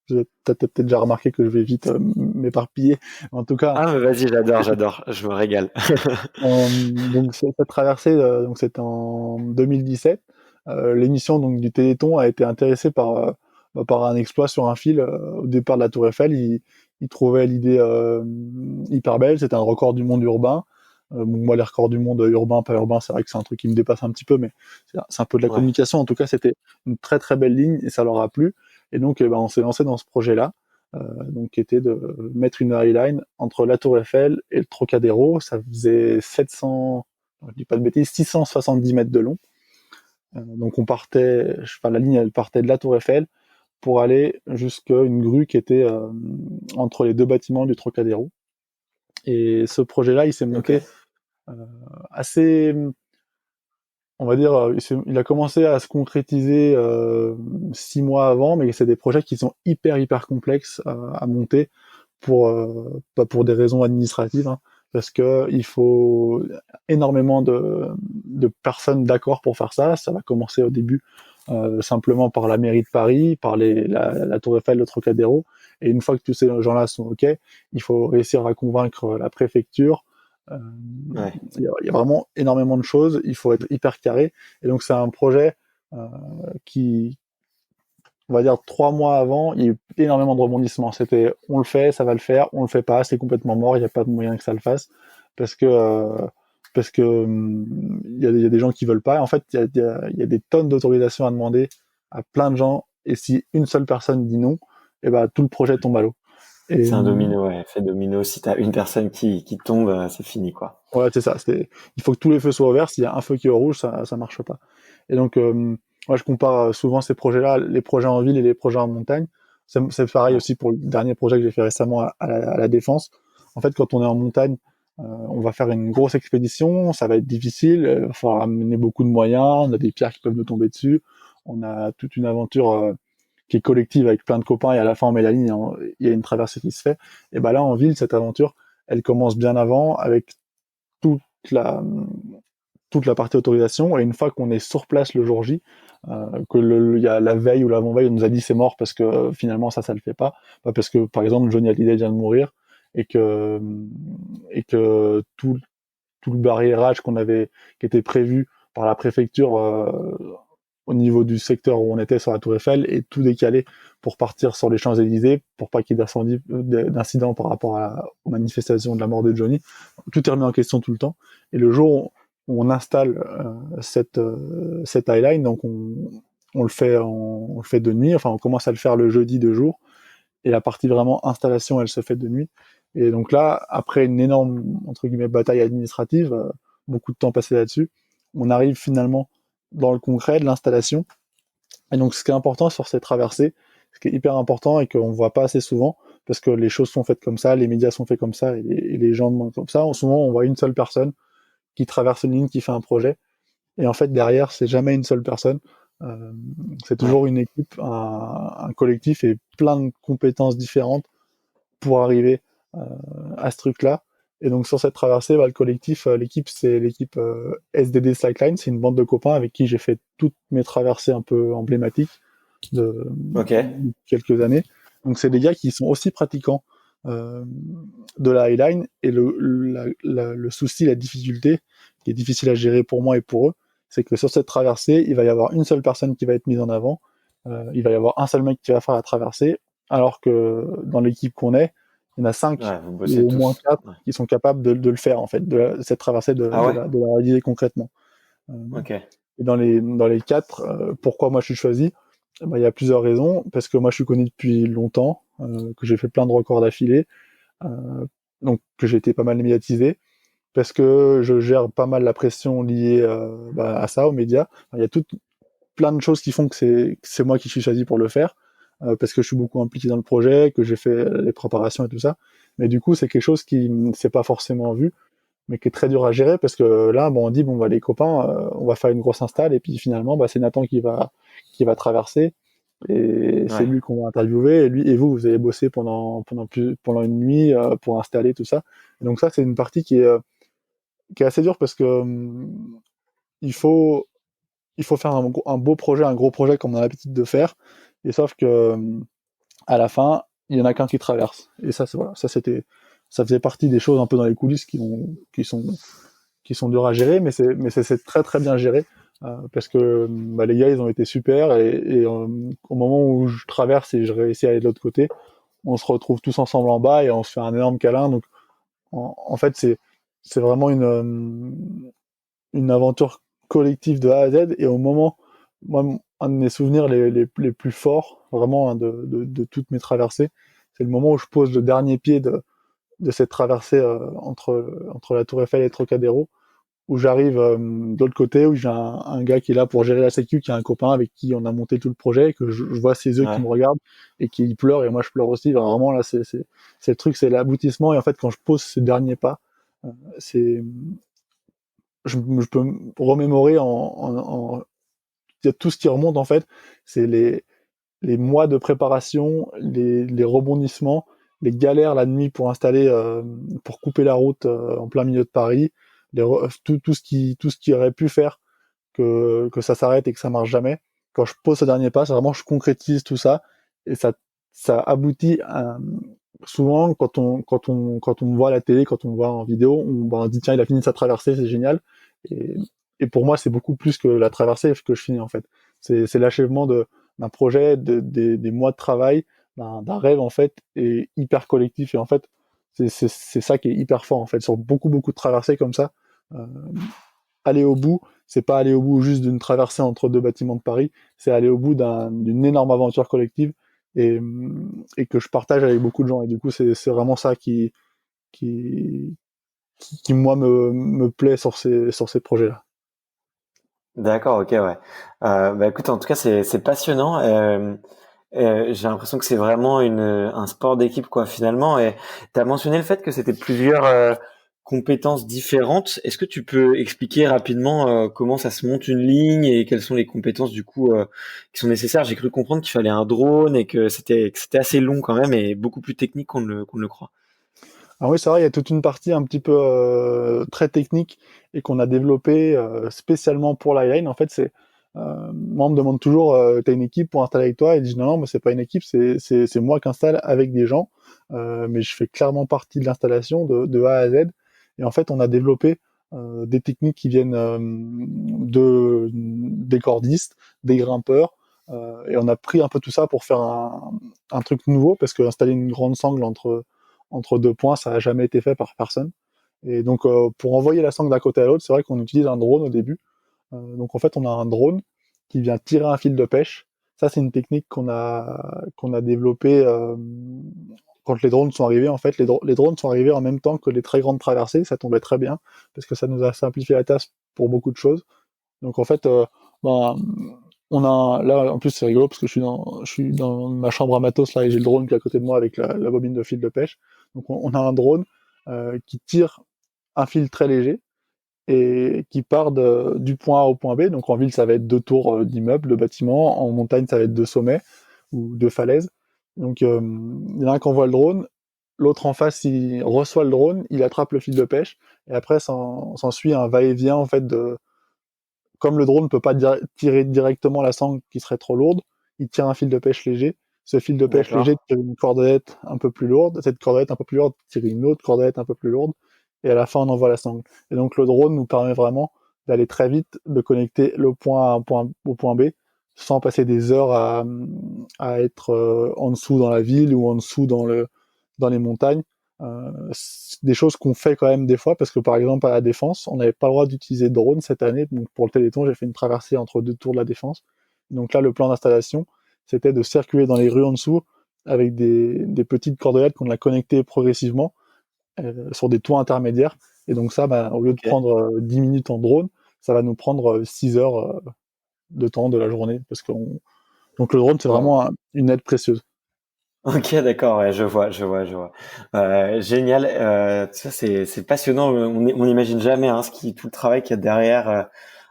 t'as peut-être déjà remarqué que je vais vite m'éparpiller. En tout cas, ah mais vas-y, j'adore, je me régale. donc cette traversée, donc c'était en 2017. L'émission donc du Téléthon a été intéressée par un exploit sur un fil au départ de la Tour Eiffel. il trouvait l'idée hyper belle. C'était un record du monde urbain. Bon, moi, les records du monde urbain, pas urbain, c'est vrai que c'est un truc qui me dépasse un petit peu, mais c'est un peu de la Ouais. communication. En tout cas, c'était une très très belle ligne et ça leur a plu. Et donc, on s'est lancé dans ce projet-là, donc qui était de mettre une highline entre la Tour Eiffel et le Trocadéro. Ça faisait 700, je dis pas de bêtises, 670 mètres de long. Donc la ligne, elle partait de la Tour Eiffel pour aller jusqu'à une grue qui était entre les deux bâtiments du Trocadéro. Et ce projet-là, il s'est monté assez, on va dire, il a commencé à se concrétiser 6 mois avant, mais c'est des projets qui sont hyper complexes à monter pour des raisons administratives, hein, parce que il faut énormément de personnes d'accord pour faire ça. Ça va commencer au début simplement par la mairie de Paris, par la Tour Eiffel, le Trocadéro, et une fois que tous ces gens-là sont OK, il faut réussir à convaincre la préfecture. Ouais. Il y a vraiment énormément de choses, il faut être hyper carré, et donc c'est un projet qui, on va dire 3 mois avant, il y a eu énormément de rebondissements. C'était on le fait, ça va le faire, on le fait pas, c'est complètement mort, il n'y a pas de moyen que ça le fasse, parce que il y a des gens qui veulent pas. En fait, il y a des tonnes d'autorisations à demander à plein de gens, et si une seule personne dit non, et ben tout le projet tombe à l'eau. Et C'est un domino, ouais, effet domino. Si t'as une personne qui tombe, c'est fini, quoi. ouais, c'est ça. Il faut que tous les feux soient ouverts. S'il y a un feu qui est au rouge, ça marche pas. Et donc, moi, je compare souvent ces projets-là, les projets en ville et les projets en montagne. C'est pareil Ouais. aussi pour le dernier projet que j'ai fait récemment à la Défense. En fait, quand on est en montagne, on va faire une grosse expédition, ça va être difficile, il va falloir amener beaucoup de moyens, on a des pierres qui peuvent nous tomber dessus, on a toute une aventure qui est collective avec plein de copains, et à la fin on met la ligne, il y a une traversée qui se fait. Et ben là, en ville, cette aventure, elle commence bien avant avec toute la, toute la partie autorisation, et une fois qu'on est sur place le jour J, il y a la veille ou l'avant-veille, on nous a dit c'est mort parce que finalement ça le fait pas. Parce que par exemple Johnny Hallyday vient de mourir, et que tout le barriérage qui était prévu par la préfecture au niveau du secteur où on était sur la Tour Eiffel est tout décalé pour partir sur les Champs-Élysées, pour pas qu'il y ait d'incidents par rapport aux manifestations de la mort de Johnny. Tout est remis en question tout le temps. Et le jour où on installe cette highline, donc on le fait de nuit, enfin on commence à le faire le jeudi de jour, et la partie vraiment installation, elle se fait de nuit. Et donc là, après une énorme, entre guillemets, bataille administrative, beaucoup de temps passé là-dessus, on arrive finalement dans le concret de l'installation. Et donc ce qui est important sur ces traversées, ce qui est hyper important et qu'on voit pas assez souvent, parce que les choses sont faites comme ça, les médias sont faits comme ça, et les gens demandent comme ça, souvent on voit une seule personne qui traverse une ligne, qui fait un projet, et en fait derrière c'est jamais une seule personne, euh, c'est Ouais. toujours une équipe, un collectif et plein de compétences différentes pour arriver à ce truc-là. Et donc sur cette traversée, le collectif, l'équipe, c'est l'équipe SDD Slackline, c'est une bande de copains avec qui j'ai fait toutes mes traversées un peu emblématiques Ok. de quelques années. Donc c'est des gars qui sont aussi pratiquants euh, de la highline, et le souci, la difficulté, qui est difficile à gérer pour moi et pour eux, c'est que sur cette traversée, il va y avoir une seule personne qui va être mise en avant, il va y avoir un seul mec qui va faire la traversée, alors que dans l'équipe qu'on est, il y en a 5 Ouais, vous ou bossez au moins tous. 4 Ouais. qui sont capables de le faire, en fait, cette traversée, Ah ouais? de la réaliser concrètement. Euh, Ok. et dans les 4, pourquoi moi je suis choisi? Ben, il y a plusieurs raisons. Parce que moi je suis connu depuis longtemps, que j'ai fait plein de records d'affilée, euh, donc que j'ai été pas mal médiatisé, parce que je gère pas mal la pression liée à ça, aux médias. Enfin, il y a plein de choses qui font que c'est moi qui suis choisi pour le faire, parce que je suis beaucoup impliqué dans le projet, que j'ai fait les préparations et tout ça. Mais du coup, c'est quelque chose qui s'est pas forcément vu, mais qui est très dur à gérer, parce que là, bon, on dit bon bah les copains, on va faire une grosse install, et puis finalement, bah, c'est Nathan qui va traverser, et c'est Ouais. lui qu'on va interviewer, et lui et vous allez bosser pendant une nuit pour installer tout ça. Et donc ça, c'est une partie qui est assez dure, parce que il faut il faut faire un beau projet, un gros projet comme on a l'habitude de faire, et sauf que à la fin, il y en a qu'un qui traverse. Et ça, voilà, ça faisait partie des choses un peu dans les coulisses qui sont dures à gérer, c'est très très bien géré, parce que les gars ils ont été super, et au moment où je traverse et je réussis à aller de l'autre côté, on se retrouve tous ensemble en bas et on se fait un énorme câlin. Donc en fait, c'est vraiment une aventure collective de A à Z. Et au moment, moi, un de mes souvenirs les plus forts, vraiment, hein, de toutes mes traversées, c'est le moment où je pose le dernier pied de cette traversée entre la Tour Eiffel et Trocadéro, où j'arrive de l'autre côté, où j'ai un gars qui est là pour gérer la sécu, qui est un copain avec qui on a monté tout le projet, et que je vois ses yeux qui Ouais. me regardent et qui pleurent, et moi je pleure aussi. Vraiment, là, c'est le truc, c'est l'aboutissement. Et en fait, quand je pose ce dernier pas, c'est je peux me remémorer il y a tout ce qui remonte en fait, c'est les mois de préparation, les rebondissements, les galères la nuit pour installer, pour couper la route en plein milieu de Paris, tout ce qui aurait pu faire que ça s'arrête et que ça marche jamais. Quand je pose ce dernier pas, c'est vraiment je concrétise tout ça et ça aboutit à, souvent quand on me voit à la télé, quand on me voit en vidéo, on dit tiens il a fini sa traversée, c'est génial. Et, et pour moi c'est beaucoup plus que la traversée que je finis en fait. C'est l'achèvement d'un projet, des mois de travail, d'un rêve en fait, et hyper collectif. Et en fait c'est ça qui est hyper fort en fait sur beaucoup de traversées comme ça. Euh, aller au bout, c'est pas aller au bout juste d'une traversée entre deux bâtiments de Paris, c'est aller au bout d'une énorme aventure collective et, et que je partage avec beaucoup de gens. Et du coup, c'est vraiment ça qui, qui moi, me plaît sur ces projets-là. D'accord, ok, ouais. Bah écoute, en tout cas, c'est passionnant. J'ai l'impression que c'est vraiment un sport d'équipe, quoi, finalement. Et tu as mentionné le fait que c'était plusieurs compétences différentes. Est-ce que tu peux expliquer rapidement comment ça se monte une ligne et quelles sont les compétences du coup qui sont nécessaires? J'ai cru comprendre qu'il fallait un drone et que c'était assez long quand même et beaucoup plus technique qu'on ne le croit. Alors oui, c'est vrai, il y a toute une partie un petit peu très technique et qu'on a développée spécialement pour l'iLine. En fait, moi on me demande toujours, t'as une équipe pour installer avec toi? Et je dis non, non, mais c'est pas une équipe, c'est moi qui installe avec des gens, mais je fais clairement partie de l'installation de A à Z. Et en fait, on a développé des techniques qui viennent des cordistes, des grimpeurs, et on a pris un peu tout ça pour faire un truc nouveau, parce que installer une grande sangle entre deux points, ça a jamais été fait par personne. Et donc, pour envoyer la sangle d'un côté à l'autre, c'est vrai qu'on utilise un drone au début. Donc, en fait, on a un drone qui vient tirer un fil de pêche. Ça, c'est une technique qu'on a développée quand les drones sont arrivés. En fait, les drones sont arrivés en même temps que les très grandes traversées. Ça tombait très bien parce que ça nous a simplifié la tâche pour beaucoup de choses. Donc, en fait, ben, là, en plus, c'est rigolo parce que je suis dans ma chambre à matos là et j'ai le drone qui est à côté de moi avec la bobine de fil de pêche. Donc, on a un drone qui tire un fil très léger et qui part du point A au point B. Donc, en ville, ça va être deux tours d'immeubles, de bâtiments. En montagne, ça va être deux sommets ou deux falaises. Donc, il y en a un qui envoie le drone. L'autre en face, il reçoit le drone, il attrape le fil de pêche, et après, s'ensuit un va-et-vient, en fait, comme le drone ne peut pas tirer directement la sangle qui serait trop lourde, il tire un fil de pêche léger. Ce fil de pêche léger D'accord. tire une cordelette un peu plus lourde. Cette cordelette un peu plus lourde tire une autre cordelette un peu plus lourde. Et à la fin, on envoie la sangle. Et donc, le drone nous permet vraiment d'aller très vite, de connecter le point A au point B, sans passer des heures à être en dessous dans la ville ou en dessous dans les montagnes. Des choses qu'on fait quand même des fois, parce que par exemple à la Défense, on n'avait pas le droit d'utiliser de drone cette année. Donc pour le Téléthon, j'ai fait une traversée entre deux tours de la Défense. Donc là, le plan d'installation, c'était de circuler dans les rues en dessous avec des petites cordelettes qu'on a connectées progressivement sur des toits intermédiaires. Et donc ça, bah, au lieu de Ok. prendre 10 minutes en drone, ça va nous prendre 6 heures de temps de la journée. Donc le drone, c'est Wow. vraiment une aide précieuse. Ok, d'accord, ouais, je vois. Génial. Ça, c'est passionnant. On n'imagine jamais tout le travail qu'il y a derrière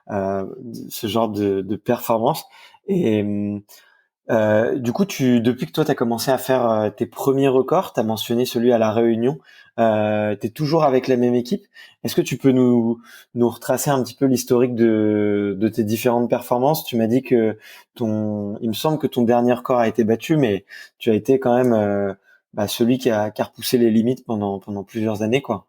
ce genre de performance. Et du coup, depuis que toi, tu as commencé à faire tes premiers records, tu as mentionné celui à La Réunion, tu es toujours avec la même équipe. Est-ce que tu peux nous retracer un petit peu l'historique de tes différentes performances? Tu m'as dit que il me semble que ton dernier record a été battu, mais tu as été quand même celui qui a repoussé les limites pendant plusieurs années, quoi.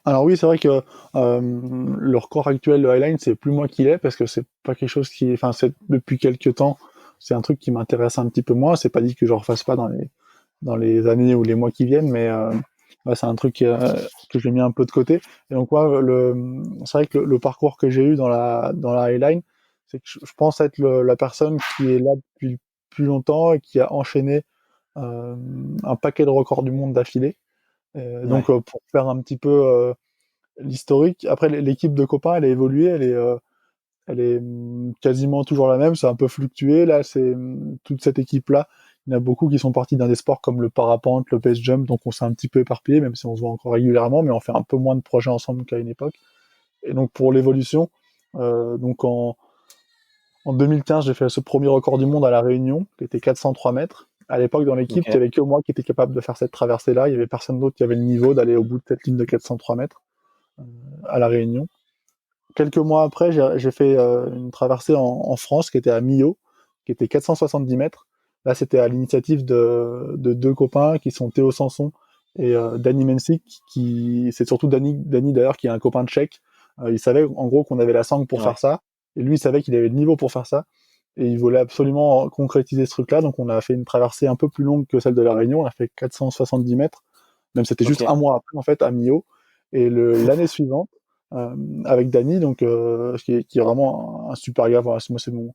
Alors oui, c'est vrai que le record actuel de Highline, c'est plus moi qui l'ai parce que c'est pas quelque chose enfin, c'est depuis quelques temps, c'est un truc qui m'intéresse un petit peu moins. C'est pas dit que je refasse pas dans les années ou les mois qui viennent, mais c'est un truc que j'ai mis un peu de côté. Et donc moi, c'est vrai que le parcours que j'ai eu dans la highline, c'est que je pense être la personne qui est là depuis plus longtemps et qui a enchaîné un paquet de records du monde d'affilée. Donc Ouais. pour faire un petit peu l'historique, après l'équipe de copains, elle a évolué, elle est quasiment toujours la même, c'est un peu fluctué. Là, c'est toute cette équipe-là. Il y en a beaucoup qui sont partis dans des sports comme le parapente, le base jump, donc on s'est un petit peu éparpillé, même si on se voit encore régulièrement, mais on fait un peu moins de projets ensemble qu'à une époque. Et donc pour l'évolution, donc en 2015, j'ai fait ce premier record du monde à La Réunion, qui était 403 mètres. À l'époque, dans l'équipe, il y Ok. avait que moi qui était capable de faire cette traversée-là. Il y avait personne d'autre qui avait le niveau d'aller au bout de cette ligne de 403 mètres à La Réunion. Quelques mois après, j'ai fait une traversée en France qui était à Millau, qui était 470 mètres. Là, c'était à l'initiative de deux copains qui sont Théo Sanson et Dani Mensik, qui c'est surtout Dani d'ailleurs qui est un copain tchèque. Il savait en gros qu'on avait la sangle pour Ouais. faire ça, et lui il savait qu'il avait le niveau pour faire ça, et il voulait absolument concrétiser ce truc-là. Donc on a fait une traversée un peu plus longue que celle de la Réunion. On a fait 470 mètres, même c'était juste un Ok. mois après en fait à Millau. Et l'année suivante euh, avec Dany, donc qui est vraiment un super gars. Voilà, moi c'est mon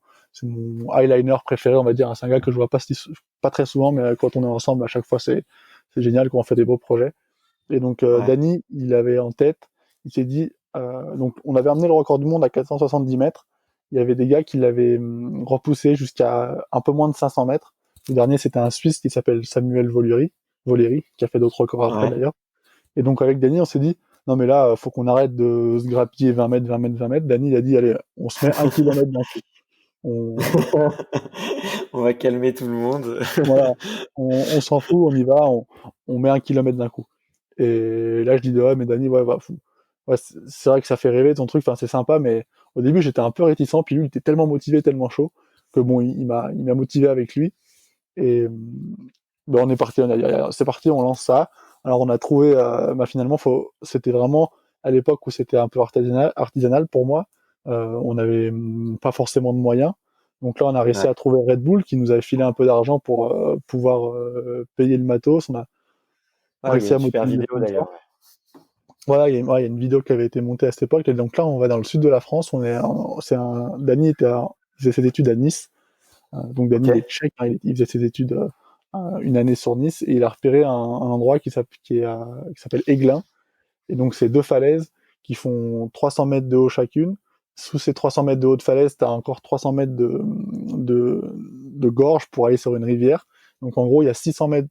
eyeliner préféré, on va dire. C'est un gars que je vois pas très souvent, mais quand on est ensemble, à chaque fois c'est génial quand on fait des beaux projets. Et donc Ouais. Dany, il avait en tête, il s'est dit, donc on avait amené le record du monde à 470 mètres. Il y avait des gars qui l'avaient repoussé jusqu'à un peu moins de 500 mètres. Le dernier, c'était un Suisse qui s'appelle Samuel Voleri, qui a fait d'autres records après Ouais. d'ailleurs. Et donc avec Dany, on s'est dit, non mais là, faut qu'on arrête de se grappiller 20 mètres, 20 mètres, 20 mètres. Dany, il a dit, allez, on se met 1 kilomètre d'un coup. On, On va calmer tout le monde. voilà, on s'en fout, on y va, on met 1 kilomètre d'un coup. Et là, je dis, ouais, mais Dany, ouais, bah, fou. Ouais, c'est vrai que ça fait rêver ton truc, enfin, c'est sympa, mais au début, j'étais un peu réticent, puis lui, il était tellement motivé, tellement chaud, que bon, il m'a motivé avec lui. Et ben, on est parti, c'est parti, on lance ça. Alors on a trouvé, bah, finalement, c'était vraiment à l'époque où c'était un peu artisanal pour moi. On n'avait pas forcément de moyens. Donc là, on a réussi Ouais. à trouver Red Bull qui nous avait filé un peu d'argent pour pouvoir payer le matos. On a Ah, il y a réussi une à super motiver des vidéo d'ailleurs. sponsors. Voilà, il y a une vidéo qui avait été montée à cette époque. Et donc là, on va dans le sud de la France. Dany il faisait ses études à Nice. Donc Ok. Dany, il est tchèque, hein, il faisait ses études une année sur Nice et il a repéré un endroit qui s'appelle Aiglun. Et donc c'est deux falaises qui font 300 mètres de haut chacune. Sous ces 300 mètres de haut de falaise, tu as encore 300 mètres de gorge pour aller sur une rivière. Donc en gros, il y a 600 mètres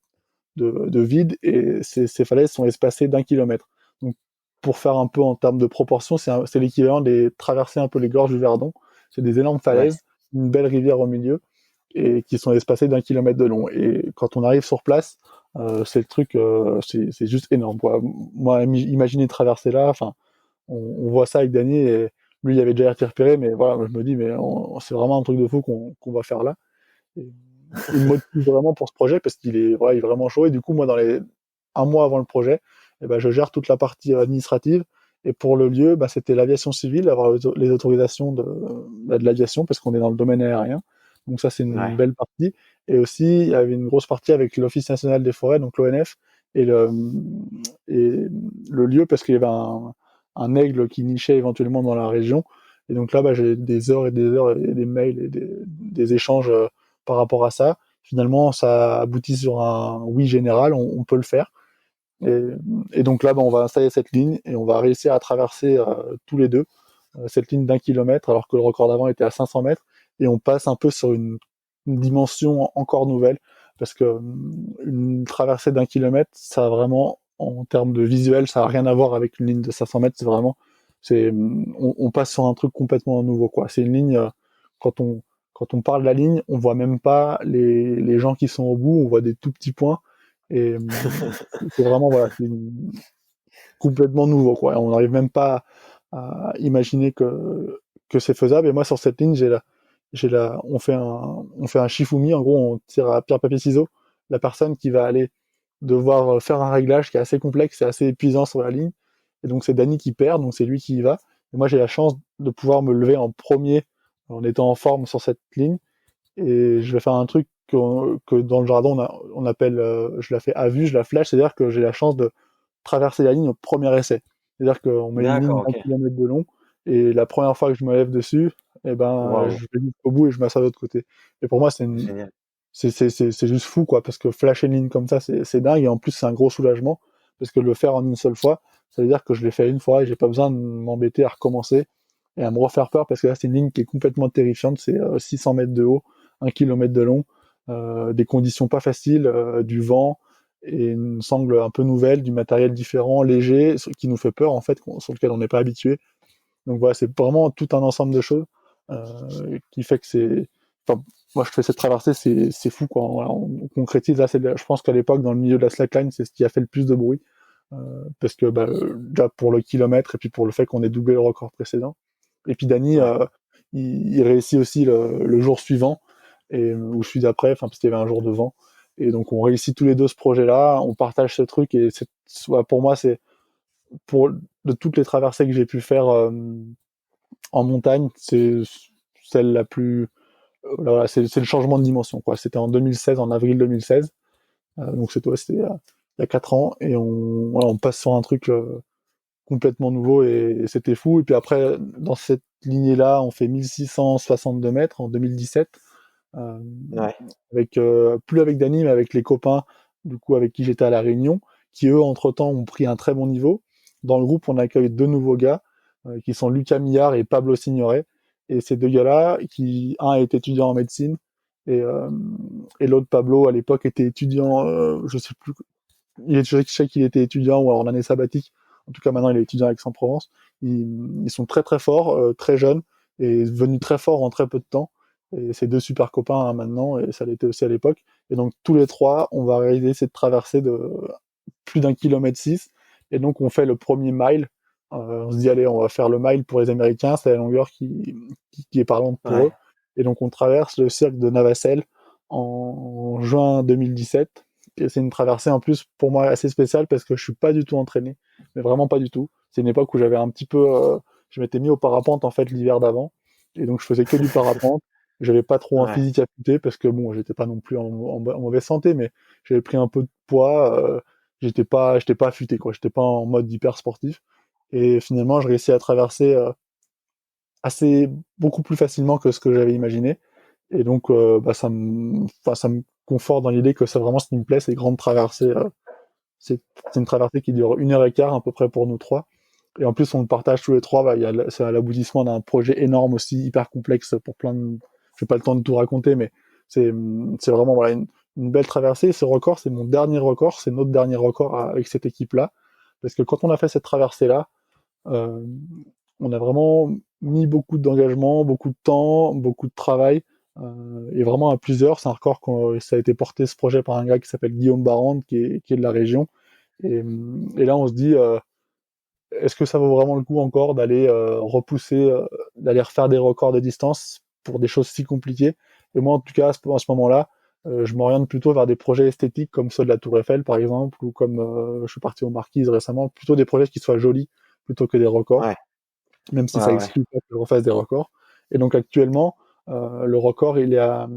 de vide et ces falaises sont espacées d'1 kilomètre. Donc pour faire un peu en termes de proportion, c'est l'équivalent des traverser un peu les gorges du Verdon. C'est des énormes Ouais. falaises, une belle rivière au milieu et qui sont espacées d'1 kilomètre de long. Et quand on arrive sur place, c'est le truc, c'est juste énorme, quoi. Moi, imaginez traverser là, enfin, on voit ça avec Dany et lui, il avait déjà été repéré, mais voilà, moi, je me dis, mais c'est vraiment un truc de fou qu'on va faire là. Et il me motive vraiment pour ce projet parce qu'il est vraiment chaud. Et du coup, moi, un mois avant le projet, eh ben, je gère toute la partie administrative. Et pour le lieu, bah, c'était l'aviation civile, avoir les autorisations de l'aviation parce qu'on est dans le domaine aérien. Donc ça, c'est une Ouais. belle partie. Et aussi, il y avait une grosse partie avec l'Office national des forêts, donc l'ONF, et et le lieu parce qu'il y avait un aigle qui nichait éventuellement dans la région. Et donc là, bah, j'ai des heures et des heures et des mails et des échanges par rapport à ça. Finalement, ça aboutit sur un oui général, on peut le faire. Et, et donc là, bah, on va installer cette ligne et on va réussir à traverser tous les deux cette ligne d'1 kilomètre, alors que le record d'avant était à 500 mètres. Et on passe un peu sur une dimension encore nouvelle, parce que une traversée d'1 kilomètre, ça a vraiment, en termes de visuel, ça n'a rien à voir avec une ligne de 500 mètres. C'est vraiment, on passe sur un truc complètement nouveau, quoi. C'est une ligne, quand on, quand on parle de la ligne, on voit même pas les gens qui sont au bout, on voit des tout petits points. Et c'est vraiment, voilà, complètement nouveau, quoi. On n'arrive même pas à imaginer que c'est faisable. Et moi, sur cette ligne, on fait un shifumi. En gros, on tire à pierre, papier, ciseaux. La personne qui va aller devoir faire un réglage qui est assez complexe et assez épuisant sur la ligne. Et donc, c'est Dany qui perd, donc c'est lui qui y va. Et moi, j'ai la chance de pouvoir me lever en premier en étant en forme sur cette ligne. Et je vais faire un truc que dans le jargon on appelle, je la fais à vue, je la flash, c'est-à-dire que j'ai la chance de traverser la ligne au premier essai. C'est-à-dire qu'on met une ligne D'accord, d'un ok. kilomètre de long, et la première fois que je me lève dessus, et ben, Waouh, je vais jusqu'au bout et je m'assois de l'autre côté. Et pour moi, génial. c'est juste fou, quoi, parce que flasher une ligne comme ça, c'est dingue, et en plus, c'est un gros soulagement, parce que le faire en une seule fois, ça veut dire que je l'ai fait une fois et j'ai pas besoin de m'embêter à recommencer et à me refaire peur, parce que là, c'est une ligne qui est complètement terrifiante, c'est 600 mètres de haut, 1 kilomètre de long, des conditions pas faciles, du vent, et une sangle un peu nouvelle, du matériel différent, léger, qui nous fait peur, en fait, sur lequel on n'est pas habitué. Donc voilà, c'est vraiment tout un ensemble de choses qui fait que c'est. Enfin, moi, je fais cette traversée, c'est fou, quoi. On concrétise. Là, je pense qu'à l'époque, dans le milieu de la slackline, c'est ce qui a fait le plus de bruit. Parce que déjà pour le kilomètre et puis pour le fait qu'on ait doublé le record précédent. Et puis Dany, Ouais, il réussit aussi le jour suivant, et où je suis d'après, enfin, parce qu'il y avait un jour de vent. Et donc on réussit tous les deux ce projet-là, on partage ce truc, et pour moi, c'est pour de toutes les traversées que j'ai pu faire en montagne, c'est celle la plus. Voilà, c'est le changement de dimension, quoi. C'était en 2016, en avril 2016. Donc c'était il y a 4 ans, et voilà, on passe sur un truc complètement nouveau, et c'était fou. Et puis après, dans cette lignée-là, on fait 1662 mètres en 2017, euh, ouais, avec, plus avec Dany, mais avec les copains, du coup, avec qui j'étais à La Réunion, qui eux, entre-temps, ont pris un très bon niveau. Dans le groupe, on accueille 2 nouveaux gars, qui sont Lucas Millard et Pablo Signoret. Et ces 2 gars-là, un est étudiant en médecine, et, euh, et l'autre, Pablo, à l'époque, était étudiant, je sais plus, je sais qu'il était étudiant ou alors en année sabbatique. En tout cas, maintenant, il est étudiant à Aix-en-Provence. Ils sont très très forts, très jeunes, et devenus très forts en très peu de temps. Et c'est 2 super copains, hein, maintenant, et ça l'était aussi à l'époque. Et donc tous les trois, on va réaliser cette traversée de plus d'1 km 6. Et donc on fait le premier mile. On se dit, allez, on va faire le mile pour les Américains, c'est la longueur qui est parlante pour eux. ouais. Et donc on traverse le cercle de Navacelle en juin 2017. Et c'est une traversée en plus pour moi assez spéciale, parce que je suis pas du tout entraîné, mais vraiment pas du tout. C'est une époque où j'avais un petit peu, je m'étais mis au parapente en fait l'hiver d'avant, et donc je faisais que du parapente. J'avais pas trop un Ouais, physique affûté, parce que bon, j'étais pas non plus en mauvaise santé, mais j'avais pris un peu de poids. J'étais pas affûté, quoi. J'étais pas en mode hyper sportif. Et finalement, je réussis à traverser assez beaucoup plus facilement que ce que j'avais imaginé. Et donc, ça me conforte dans l'idée que c'est vraiment ce qui me plaît, ces grandes traversées. C'est une traversée qui dure 1 heure et quart à peu près pour nous trois. Et en plus, on le partage tous les trois. C'est à l'aboutissement d'un projet énorme aussi, hyper complexe pour plein de. J'ai pas le temps de tout raconter, mais c'est vraiment voilà une belle traversée. Ce record, c'est mon dernier record, c'est notre dernier record avec cette équipe-là, parce que quand on a fait cette traversée-là, euh, on a vraiment mis beaucoup d'engagement, beaucoup de temps, beaucoup de travail, et vraiment à plusieurs. C'est un record ça a été porté, ce projet, par un gars qui s'appelle Guillaume Barande, qui est de la région. Et là, on se dit, est-ce que ça vaut vraiment le coup encore d'aller repousser, d'aller refaire des records de distance pour des choses si compliquées? Et moi, en tout cas, à ce moment-là, je m'oriente plutôt vers des projets esthétiques comme ceux de la Tour Eiffel, par exemple, ou comme je suis parti aux Marquises récemment, plutôt des projets qui soient jolis plutôt que des records, ouais, même si ça ouais, ouais. exclut pas que je refasse des records. Et donc actuellement, le record, il est à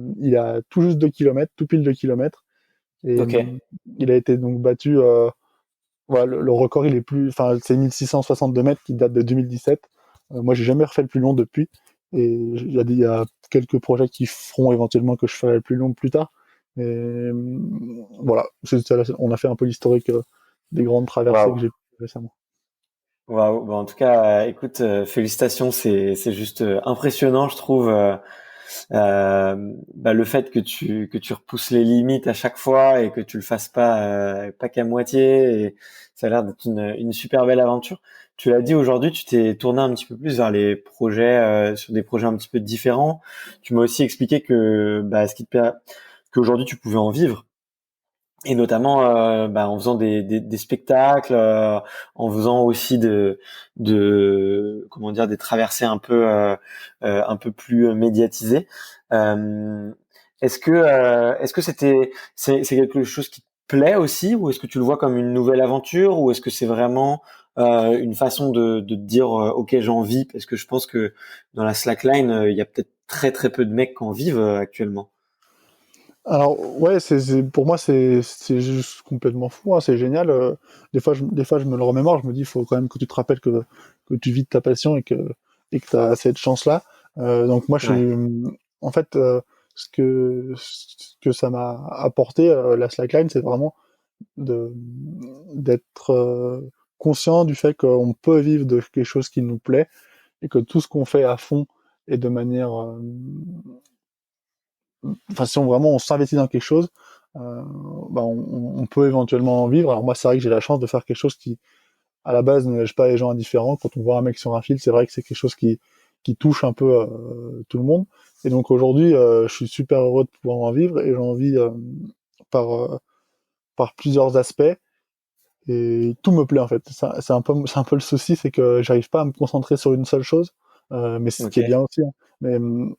tout juste 2 kilomètres, tout pile 2 kilomètres. Et Ok. il a été donc battu. Voilà, le record, il est plus, enfin, c'est 1662 mètres qui date de 2017. Moi, j'ai jamais refait le plus long depuis. Et il y a quelques projets qui feront éventuellement que je ferai le plus long plus tard. Mais voilà, on a fait un peu l'historique des grandes traversées que Waouh. j'ai fait récemment. Waouh. Bon, en tout cas, écoute, félicitations, c'est juste impressionnant, je trouve. Le fait que tu repousses les limites à chaque fois et que tu le fasses pas qu'à moitié, et ça a l'air d'être une super belle aventure. Tu l'as dit, aujourd'hui, tu t'es tourné un petit peu plus vers les projets, sur des projets un petit peu différents. Tu m'as aussi expliqué que ce qui te qu'aujourd'hui tu pouvais en vivre, et notamment en faisant des spectacles, en faisant aussi de comment dire, des traversées un peu plus médiatisées. Euh, est-ce que c'est quelque chose qui te plaît aussi, ou est-ce que tu le vois comme une nouvelle aventure, ou est-ce que c'est vraiment une façon de te dire ok, j'en vis, parce que je pense que dans la slackline il y a peut-être très très peu de mecs qui en vivent actuellement. Alors ouais, pour moi c'est juste complètement fou, hein, c'est génial. Des fois je me le remémore, je me dis il faut quand même que tu te rappelles que tu vis de ta passion et que tu as cette chance-là. Donc moi Ouais. en fait ce que ça m'a apporté la slackline, c'est vraiment de d'être conscient du fait qu'on peut vivre de quelque chose qui nous plaît et que tout ce qu'on fait à fond et de manière enfin si on vraiment on s'investit dans quelque chose, bah on peut éventuellement en vivre. Alors moi c'est vrai que j'ai la chance de faire quelque chose qui à la base ne laisse pas les gens indifférents. Quand on voit un mec sur un fil, c'est vrai que c'est quelque chose qui touche un peu tout le monde. Et donc aujourd'hui, je suis super heureux de pouvoir en vivre et j'en vis par par plusieurs aspects et tout me plaît en fait. C'est un peu le souci, c'est que j'arrive pas à me concentrer sur une seule chose, mais c'est ce qui est Ok. bien aussi, hein. Mais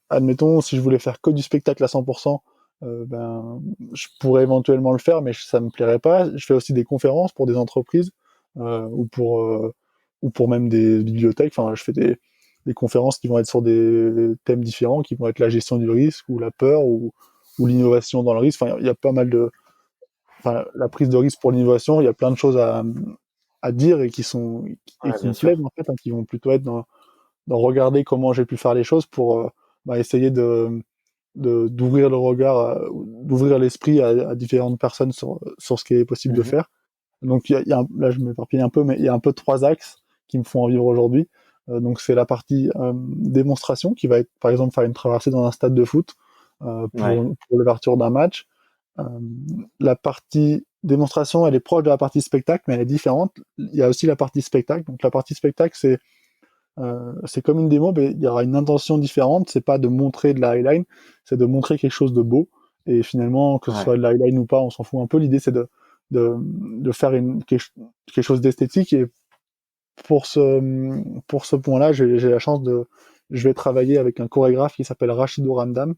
admettons, si je voulais faire que du spectacle à 100%, ben, je pourrais éventuellement le faire, mais ça me plairait pas. Je fais aussi des conférences pour des entreprises euh, ou pour euh, ou pour même des bibliothèques. Enfin, je fais des conférences qui vont être sur des thèmes différents, qui vont être la gestion du risque ou la peur ou l'innovation dans le risque. Enfin, il y a pas mal de enfin, la prise de risque pour l'innovation, il y a plein de choses à dire et Ouais, qui bien me plaisent sûr. en fait, hein, qui vont plutôt être dans regarder comment j'ai pu faire les choses pour bah, essayer d'ouvrir le regard, d'ouvrir l'esprit à différentes personnes sur ce qui est possible de Mhm. faire. Donc là je m'éparpille un peu, mais il y a un peu trois axes qui me font en vivre aujourd'hui. Donc c'est la partie démonstration qui va être par exemple faire une traversée dans un stade de foot Ouais. pour l'ouverture d'un match. Euh, la partie démonstration, elle est proche de la partie spectacle, mais elle est différente. Il y a aussi la partie spectacle. Donc la partie spectacle, c'est comme une démo, mais il y aura une intention différente. C'est pas de montrer de la highline, c'est de montrer quelque chose de beau. Et finalement, que ce Ouais. soit de la highline ou pas, on s'en fout un peu. L'idée, c'est de faire quelque chose d'esthétique. Et pour ce point-là, j'ai la chance je vais travailler avec un chorégraphe qui s'appelle Rachido Ramdam,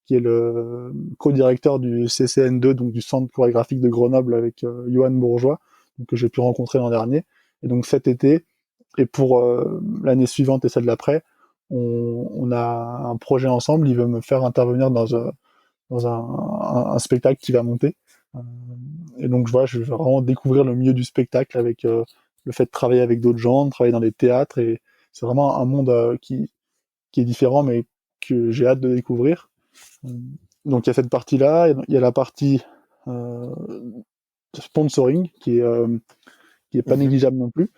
qui est le co-directeur du CCN2, donc du Centre chorégraphique de Grenoble avec Johan Bourgeois, donc, que j'ai pu rencontrer l'an dernier. Et donc cet été, et pour l'année suivante et celle d'après, on a un projet ensemble. Il veut me faire intervenir dans un spectacle qui va monter. Euh, et donc je vais vraiment découvrir le milieu du spectacle avec le fait de travailler avec d'autres gens, de travailler dans des théâtres. Et c'est vraiment un monde qui est différent, mais que j'ai hâte de découvrir. Donc il y a cette partie-là, il y a la partie euh, sponsoring qui est pas Mhm. négligeable non plus.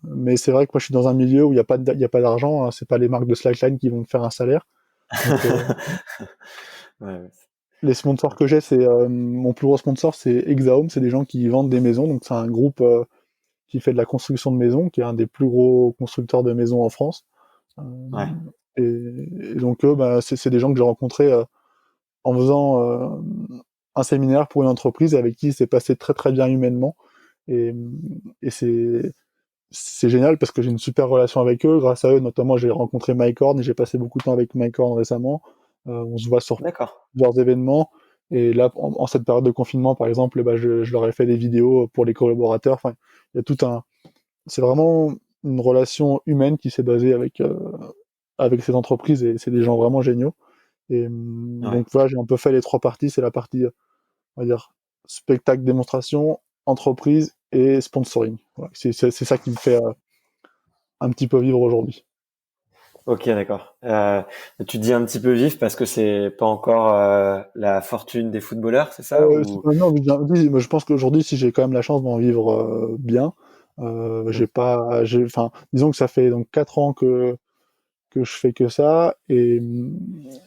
Mais c'est vrai que moi je suis dans un milieu où il y a pas d'argent, hein, c'est pas les marques de slackline qui vont me faire un salaire. Donc Ouais, ouais. les sponsors que Ok. j'ai, c'est mon plus gros sponsor, c'est Exahome, c'est des gens qui vendent des maisons. Donc c'est un groupe qui fait de la construction de maisons, qui est un des plus gros constructeurs de maisons en France. Euh, Ouais. et donc eux, bah, c'est des gens que j'ai rencontrés en faisant un séminaire pour une entreprise avec qui c'est passé très très bien humainement. Et, et c'est génial parce que j'ai une super relation avec eux. Grâce à eux, notamment, j'ai rencontré Mike Horn et j'ai passé beaucoup de temps avec Mike Horn récemment. On se voit sur D'accord. plusieurs événements. Et là, en cette période de confinement, par exemple, bah, je leur ai fait des vidéos pour les collaborateurs. Enfin, il y a tout un. C'est vraiment une relation humaine qui s'est basée avec ces entreprises et c'est des gens vraiment géniaux. Et Ouais. donc voilà, j'ai un peu fait les trois parties. C'est la partie, on va dire, spectacle, démonstration, entreprise et sponsoring. Voilà. C'est ça qui me fait un petit peu vivre aujourd'hui. Ok, d'accord. Tu dis un petit peu vif parce que c'est pas encore la fortune des footballeurs, c'est ça ou... Non, mais oui, mais je pense qu'aujourd'hui, si j'ai quand même la chance d'en vivre bien, Hmm. j'ai pas, enfin, disons que ça fait donc 4 ans que je fais que ça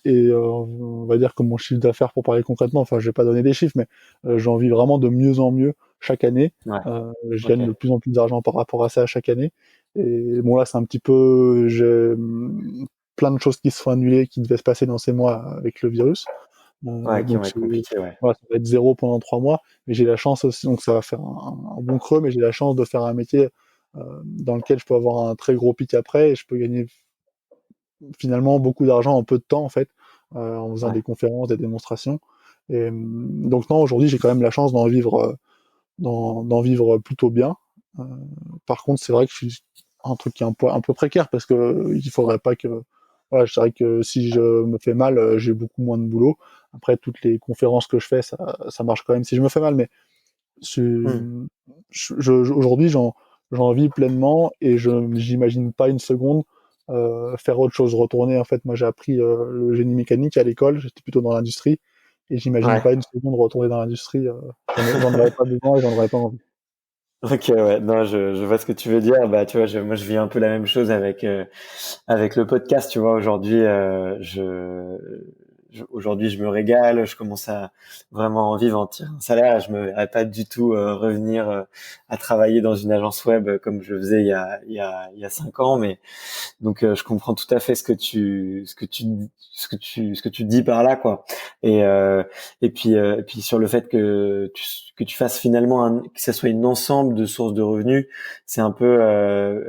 on va dire que mon chiffre d'affaires, pour parler concrètement, enfin, je vais pas donner des chiffres, mais j'en vis vraiment de mieux en mieux chaque année. Ouais. Je Ok. gagne de plus en plus d'argent par rapport à ça chaque année. Et bon là, c'est un petit peu, j'ai plein de choses qui se sont annulées, qui devaient se passer dans ces mois avec le virus. Ouais, qui vont Donc être compliqués, ouais. voilà, ça va être zéro pendant 3 mois, mais j'ai la chance aussi, donc ça va faire un bon creux, mais j'ai la chance de faire un métier dans lequel je peux avoir un très gros pic après et je peux gagner finalement beaucoup d'argent en peu de temps en fait, en faisant Ouais. des conférences, des démonstrations. Et donc non, aujourd'hui j'ai quand même la chance d'en vivre plutôt bien. Par contre, c'est vrai que je suis un truc qui est un peu précaire parce que il faudrait pas que voilà, je dirais que si je me fais mal, j'ai beaucoup moins de boulot. Après, toutes les conférences que je fais, ça marche quand même si je me fais mal, mais Hmm. aujourd'hui, j'en vis pleinement et j'imagine pas une seconde faire autre chose, retourner. En fait, moi, j'ai appris le génie mécanique à l'école, j'étais plutôt dans l'industrie et j'imagine Ouais. pas une seconde retourner dans l'industrie. J'en aurais pas besoin et j'en aurais pas envie. Ok, ouais, non, je vois ce que tu veux dire. Bah, tu vois, moi, je vis un peu la même chose avec le podcast. Tu vois, aujourd'hui, aujourd'hui, je me régale. Je commence à vraiment en vivre, en tirer un salaire. Je me verrais pas du tout revenir à travailler dans une agence web comme je le faisais il y a 5 ans. Mais donc, je comprends tout à fait ce que tu dis par là, quoi. Et euh, et puis sur le fait que tu fasses finalement que ça soit une ensemble de sources de revenus, c'est un peu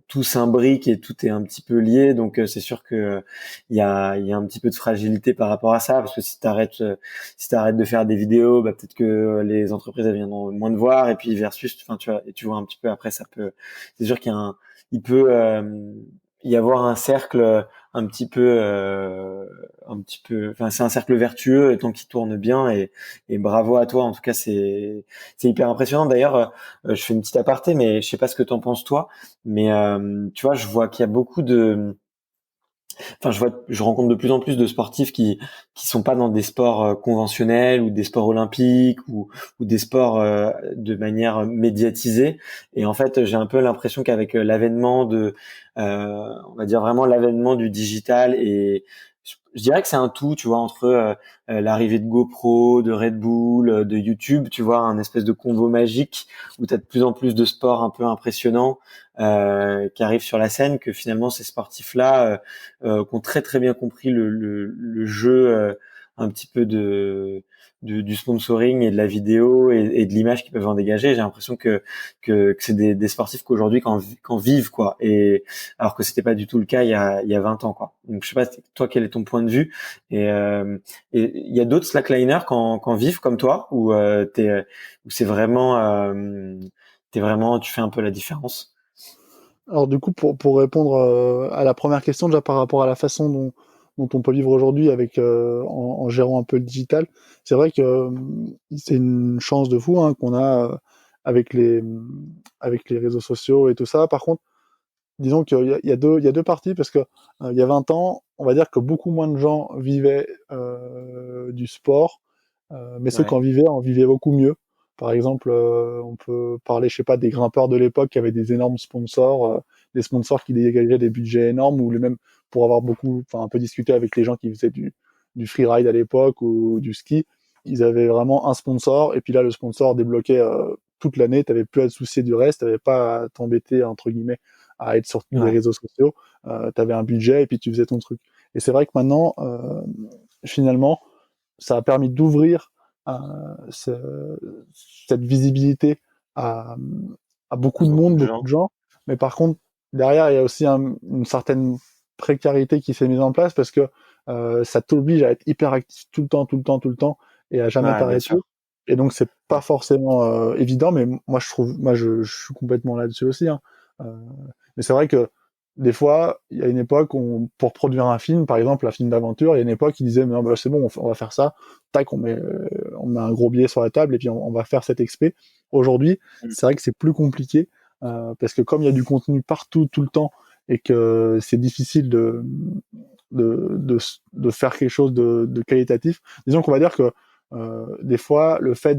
tout s'imbrique et tout est un petit peu lié. Donc, c'est sûr que il y a un petit peu de fragilité par rapport à ça, parce que si t'arrêtes de faire des vidéos, bah peut-être que les entreprises elles viendront moins te voir, et puis versus, enfin tu vois, et tu vois un petit peu après ça peut, c'est sûr il peut y avoir un cercle un petit peu, enfin c'est un cercle vertueux tant qu'il tourne bien, et bravo à toi. En tout cas, c'est hyper impressionnant. D'ailleurs, je fais une petite aparté, mais je sais pas ce que t'en penses toi, mais tu vois, je vois qu'il y a beaucoup de, enfin je rencontre de plus en plus de sportifs qui sont pas dans des sports conventionnels ou des sports olympiques ou des sports de manière médiatisée. Et en fait, j'ai un peu l'impression qu'avec l'avènement on va dire vraiment l'avènement du digital, et je dirais que c'est un tout, tu vois, entre l'arrivée de GoPro, de Red Bull, de YouTube, tu vois, un espèce de combo magique où tu as de plus en plus de sports un peu impressionnants qui arrivent sur la scène, que finalement ces sportifs-là qui ont très très bien compris le jeu un petit peu du sponsoring et de la vidéo et de l'image qu'ils peuvent en dégager. J'ai l'impression que c'est des sportifs qu'aujourd'hui qu'en vivent, quoi. Et alors que c'était pas du tout le cas il y a 20 ans, quoi. Donc je sais pas toi quel est ton point de vue, et il y a d'autres slackliners qu'en vivent comme toi, où c'est vraiment t'es vraiment, tu fais un peu la différence. Alors du coup, pour répondre à la première question, déjà par rapport à la façon dont on peut vivre aujourd'hui avec en gérant un peu le digital, c'est vrai que c'est une chance de fou hein, qu'on a avec avec les réseaux sociaux et tout ça. Par contre, disons qu'il y a deux parties parce que il y a 20 ans, on va dire que beaucoup moins de gens vivaient du sport, mais ceux qui Ouais, en vivaient beaucoup mieux. Par exemple, on peut parler, je sais pas, des grimpeurs de l'époque qui avaient des énormes sponsors, des sponsors qui dégageaient des budgets énormes, ou les mêmes pour avoir beaucoup, enfin un peu discuté avec les gens qui faisaient du freeride à l'époque ou du ski. Ils avaient vraiment un sponsor, et puis là, le sponsor débloquait toute l'année, t'avais plus à te soucier du reste, t'avais pas à t'embêter, entre guillemets, à être sur les ouais, réseaux sociaux, tu avais un budget et puis tu faisais ton truc. Et c'est vrai que maintenant, finalement, ça a permis d'ouvrir euh, ce- cette visibilité à, à beaucoup de beaucoup monde, de beaucoup gens. de gens. Mais par contre, derrière, il y a aussi une certaine précarité qui s'est mise en place parce que ça t'oblige à être hyper actif tout le temps, tout le temps, tout le temps et à jamais Ouais, bien t'arrêter. sûr. Et donc, c'est pas Ouais. forcément évident, mais moi, je suis complètement là-dessus aussi. Hein. Euh, mais c'est vrai que des fois, il y a une époque où, pour produire un film, par exemple, un film d'aventure, il y a une époque qui disait, mais non, bah, c'est bon, on va faire ça, tac, on met un gros billet sur la table et puis on va faire cet expé. Aujourd'hui, Mm. c'est vrai que c'est plus compliqué, parce que comme il y a du contenu partout, tout le temps, et que c'est difficile de faire quelque chose de qualitatif, disons qu'on va dire que des fois, le fait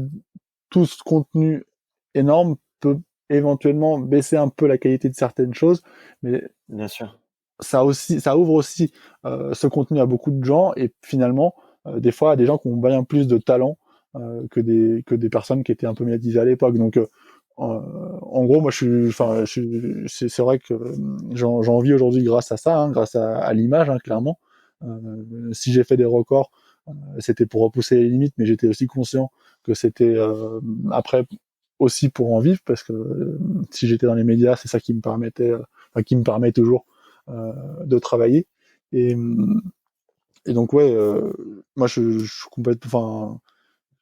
tout ce contenu énorme peut éventuellement baisser un peu la qualité de certaines choses, mais Bien sûr. ça ouvre aussi ce contenu à beaucoup de gens et finalement, des fois, à des gens qui ont bien plus de talent que des personnes qui étaient un peu médiatisées à l'époque. Donc, en gros, moi, c'est vrai que j'en vis aujourd'hui grâce à ça, hein, grâce à l'image, hein, clairement. Si j'ai fait des records, c'était pour repousser les limites, mais j'étais aussi conscient que c'était après aussi pour en vivre, parce que si j'étais dans les médias, c'est ça qui me permettait, enfin, qui me permet toujours de travailler. Et, et donc ouais, moi je suis complètement, enfin,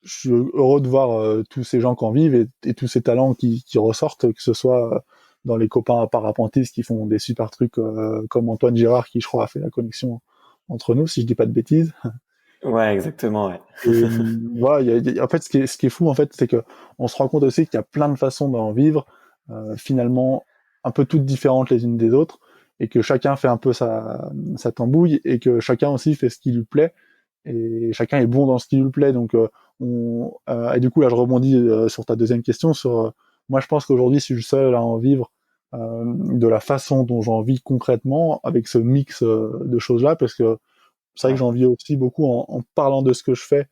je suis heureux de voir tous ces gens qui en vivent et tous ces talents qui ressortent, que ce soit dans les copains parapentistes qui font des super trucs comme Antoine Girard qui je crois a fait la connexion entre nous si je dis pas de bêtises. Ouais, exactement, ouais. Et voilà, en fait ce qui est fou en fait c'est que on se rend compte aussi qu'il y a plein de façons d'en vivre finalement un peu toutes différentes les unes des autres et que chacun fait un peu sa tambouille et que chacun aussi fait ce qui lui plaît et chacun est bon dans ce qui lui plaît. Donc, et du coup, là, je rebondis sur ta deuxième question. Moi, je pense qu'aujourd'hui, je suis le seul à en vivre de la façon dont j'en vis concrètement, avec ce mix de choses-là, parce que c'est vrai que Ouais. j'en vis aussi beaucoup en parlant de ce que je fais,